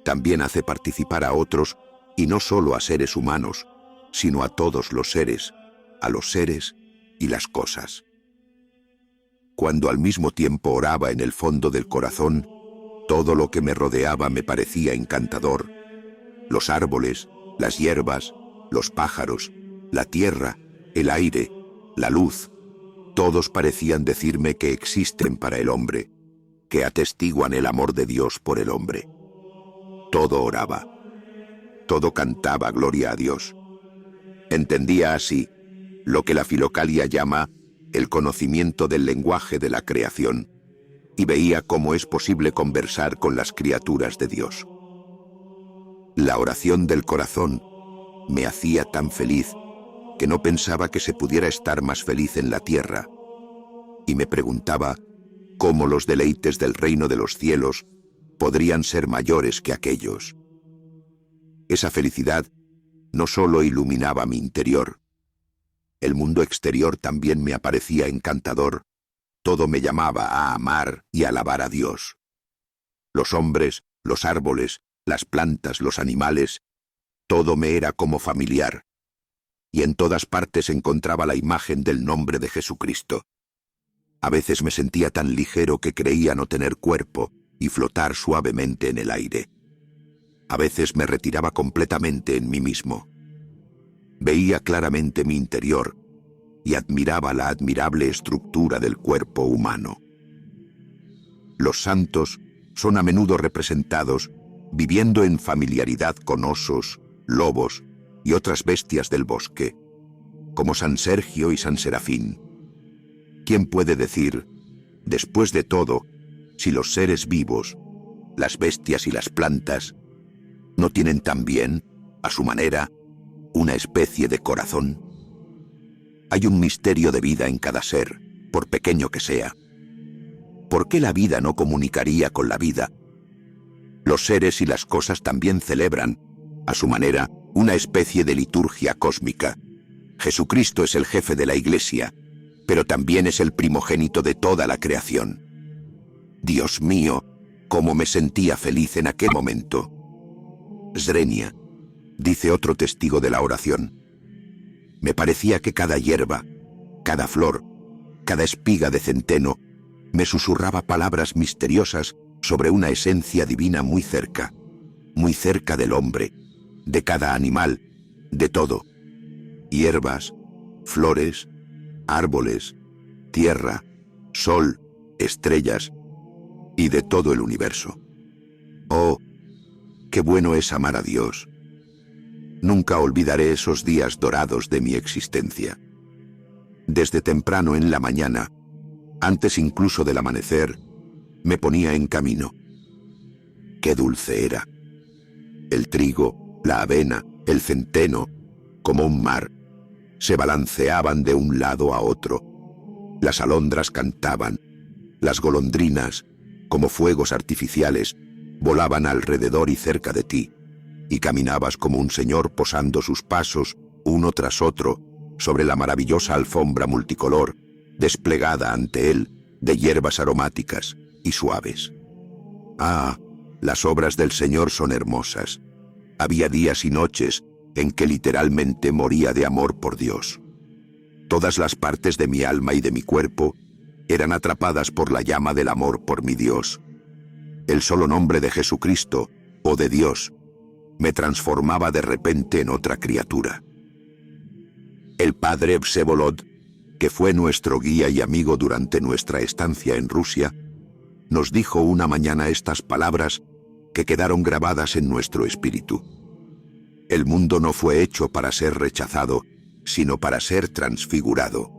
También hace participar a otros, y no solo a seres humanos, sino a todos los seres, a los seres y las cosas. Cuando al mismo tiempo oraba en el fondo del corazón, todo lo que me rodeaba me parecía encantador. Los árboles, las hierbas, los pájaros, la tierra, el aire, la luz, todos parecían decirme que existen para el hombre, que atestiguan el amor de Dios por el hombre. Todo oraba, todo cantaba gloria a Dios. Entendía así lo que la Filocalia llama el conocimiento del lenguaje de la creación, y veía cómo es posible conversar con las criaturas de Dios. La oración del corazón me hacía tan feliz que no pensaba que se pudiera estar más feliz en la tierra, y me preguntaba cómo los deleites del reino de los cielos podrían ser mayores que aquellos. Esa felicidad no solo iluminaba mi interior, el mundo exterior también me aparecía encantador, todo me llamaba a amar y alabar a Dios. Los hombres, los árboles, las plantas, los animales, todo me era como familiar, y en todas partes encontraba la imagen del nombre de Jesucristo. A veces me sentía tan ligero que creía no tener cuerpo y flotar suavemente en el aire. A veces me retiraba completamente en mí mismo. Veía claramente mi interior y admiraba la admirable estructura del cuerpo humano. Los santos son a menudo representados viviendo en familiaridad con osos, lobos y otras bestias del bosque, como San Sergio y San Serafín. ¿Quién puede decir, después de todo, si los seres vivos, las bestias y las plantas, no tienen también, a su manera, una especie de corazón? Hay un misterio de vida en cada ser, por pequeño que sea. ¿Por qué la vida no comunicaría con la vida? Los seres y las cosas también celebran, a su manera, una especie de liturgia cósmica. Jesucristo es el jefe de la Iglesia, pero también es el primogénito de toda la creación. Dios mío, cómo me sentía feliz en aquel momento. Zrenia, dice otro testigo de la oración. Me parecía que cada hierba, cada flor, cada espiga de centeno, me susurraba palabras misteriosas sobre una esencia divina muy cerca del hombre, de cada animal, de todo. Hierbas, flores, árboles, tierra, sol, estrellas y de todo el universo. Oh, qué bueno es amar a Dios. Nunca olvidaré esos días dorados de mi existencia. Desde temprano en la mañana, antes incluso del amanecer, me ponía en camino. Qué dulce era. El trigo, la avena, el centeno, como un mar, se balanceaban de un lado a otro. Las alondras cantaban, las golondrinas, como fuegos artificiales, volaban alrededor y cerca de ti, y caminabas como un señor posando sus pasos, uno tras otro, sobre la maravillosa alfombra multicolor, desplegada ante él, de hierbas aromáticas y suaves. Ah, las obras del Señor son hermosas. Había días y noches en que literalmente moría de amor por Dios. Todas las partes de mi alma y de mi cuerpo eran atrapadas por la llama del amor por mi Dios. El solo nombre de Jesucristo, o de Dios, me transformaba de repente en otra criatura. El padre Vsevolod, que fue nuestro guía y amigo durante nuestra estancia en Rusia, nos dijo una mañana estas palabras que quedaron grabadas en nuestro espíritu. El mundo no fue hecho para ser rechazado, sino para ser transfigurado.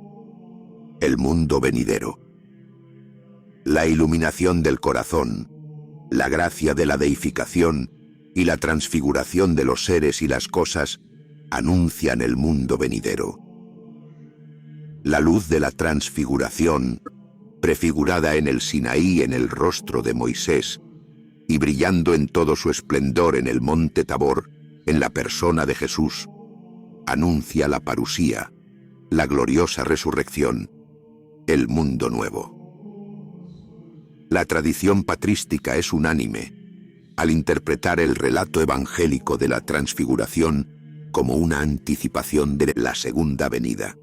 El mundo venidero. La iluminación del corazón, la gracia de la deificación y la transfiguración de los seres y las cosas anuncian el mundo venidero. La luz de la transfiguración, prefigurada en el Sinaí en el rostro de Moisés, y brillando en todo su esplendor en el monte Tabor, en la persona de Jesús, anuncia la parusía, la gloriosa resurrección, el mundo nuevo. La tradición patrística es unánime al interpretar el relato evangélico de la transfiguración como una anticipación de la segunda venida.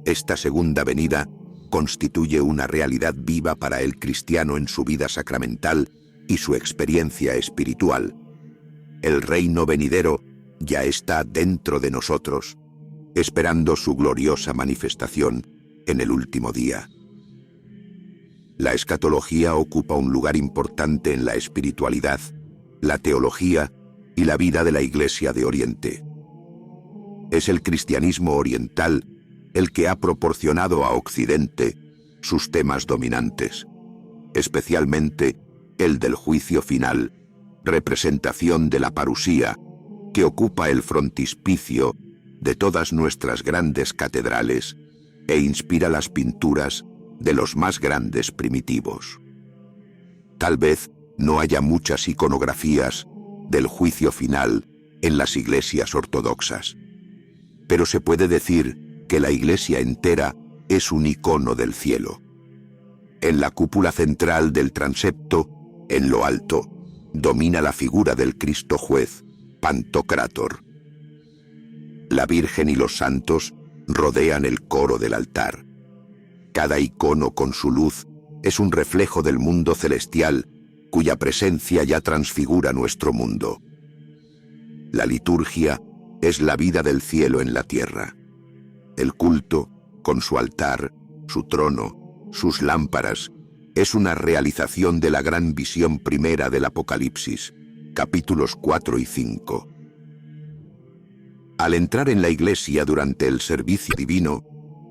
Esta segunda venida constituye una realidad viva para el cristiano en su vida sacramental y su experiencia espiritual. El reino venidero ya está dentro de nosotros, esperando su gloriosa manifestación en el último día. La escatología ocupa un lugar importante en la espiritualidad, la teología y la vida de la Iglesia de Oriente. Es el cristianismo oriental el que ha proporcionado a Occidente sus temas dominantes, especialmente el del juicio final, representación de la parusía, que ocupa el frontispicio de todas nuestras grandes catedrales e inspira las pinturas de los más grandes primitivos. Tal vez no haya muchas iconografías del juicio final en las iglesias ortodoxas, pero se puede decir que la iglesia entera es un icono del cielo. En la cúpula central del transepto, en lo alto, domina la figura del Cristo juez, Pantocrátor. La Virgen y los santos rodean el coro del altar. Cada icono con su luz es un reflejo del mundo celestial, cuya presencia ya transfigura nuestro mundo. La liturgia es la vida del cielo en la tierra. El culto, con su altar, su trono, sus lámparas, es una realización de la gran visión primera del Apocalipsis, capítulos 4 y 5. Al entrar en la iglesia durante el servicio divino,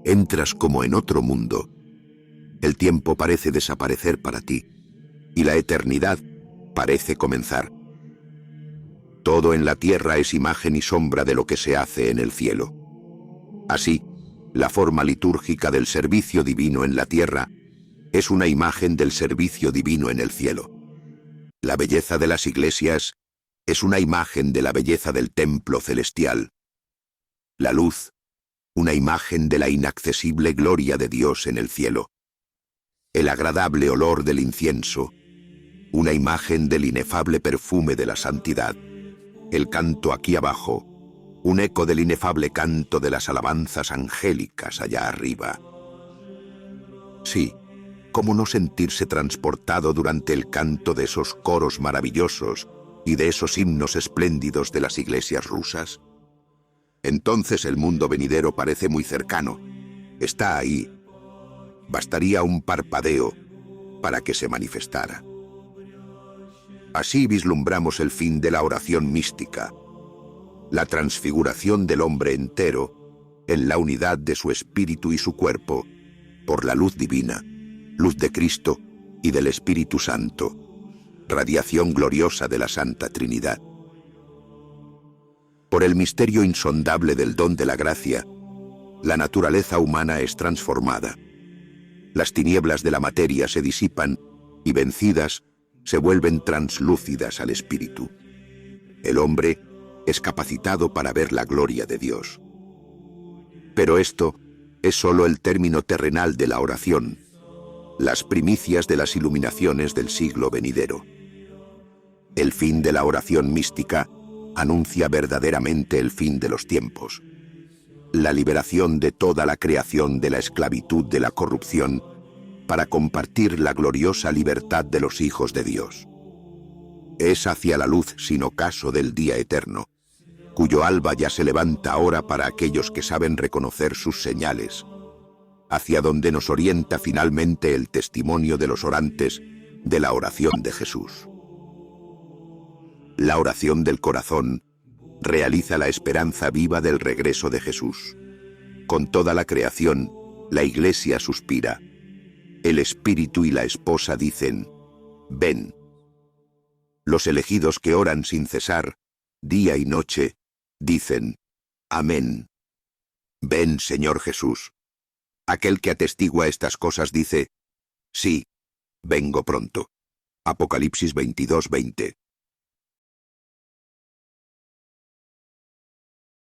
entras como en otro mundo. El tiempo parece desaparecer para ti, y la eternidad parece comenzar. Todo en la tierra es imagen y sombra de lo que se hace en el cielo. Así, la forma litúrgica del servicio divino en la tierra es una imagen del servicio divino en el cielo. La belleza de las iglesias es una imagen de la belleza del templo celestial. La luz, una imagen de la inaccesible gloria de Dios en el cielo. El agradable olor del incienso, una imagen del inefable perfume de la santidad. El canto aquí abajo, un eco del inefable canto de las alabanzas angélicas allá arriba. Sí, ¿cómo no sentirse transportado durante el canto de esos coros maravillosos y de esos himnos espléndidos de las iglesias rusas? Entonces el mundo venidero parece muy cercano. Está ahí. Bastaría un parpadeo para que se manifestara. Así vislumbramos el fin de la oración mística, la transfiguración del hombre entero en la unidad de su espíritu y su cuerpo, por la luz divina, luz de Cristo y del Espíritu Santo, radiación gloriosa de la Santa Trinidad. Por el misterio insondable del don de la gracia, la naturaleza humana es transformada. Las tinieblas de la materia se disipan y, vencidas, se vuelven translúcidas al Espíritu. El hombre es capacitado para ver la gloria de Dios. Pero esto es solo el término terrenal de la oración, las primicias de las iluminaciones del siglo venidero. El fin de la oración mística anuncia verdaderamente el fin de los tiempos, la liberación de toda la creación de la esclavitud de la corrupción para compartir la gloriosa libertad de los hijos de Dios. Es hacia la luz sin ocaso del día eterno, cuyo alba ya se levanta ahora para aquellos que saben reconocer sus señales, hacia donde nos orienta finalmente el testimonio de los orantes de la oración de Jesús. La oración del corazón realiza la esperanza viva del regreso de Jesús. Con toda la creación, la Iglesia suspira. El Espíritu y la esposa dicen, ven. Los elegidos que oran sin cesar, día y noche, dicen, amén. Ven, Señor Jesús. Aquel que atestigua estas cosas dice, sí, vengo pronto. Apocalipsis 22:20.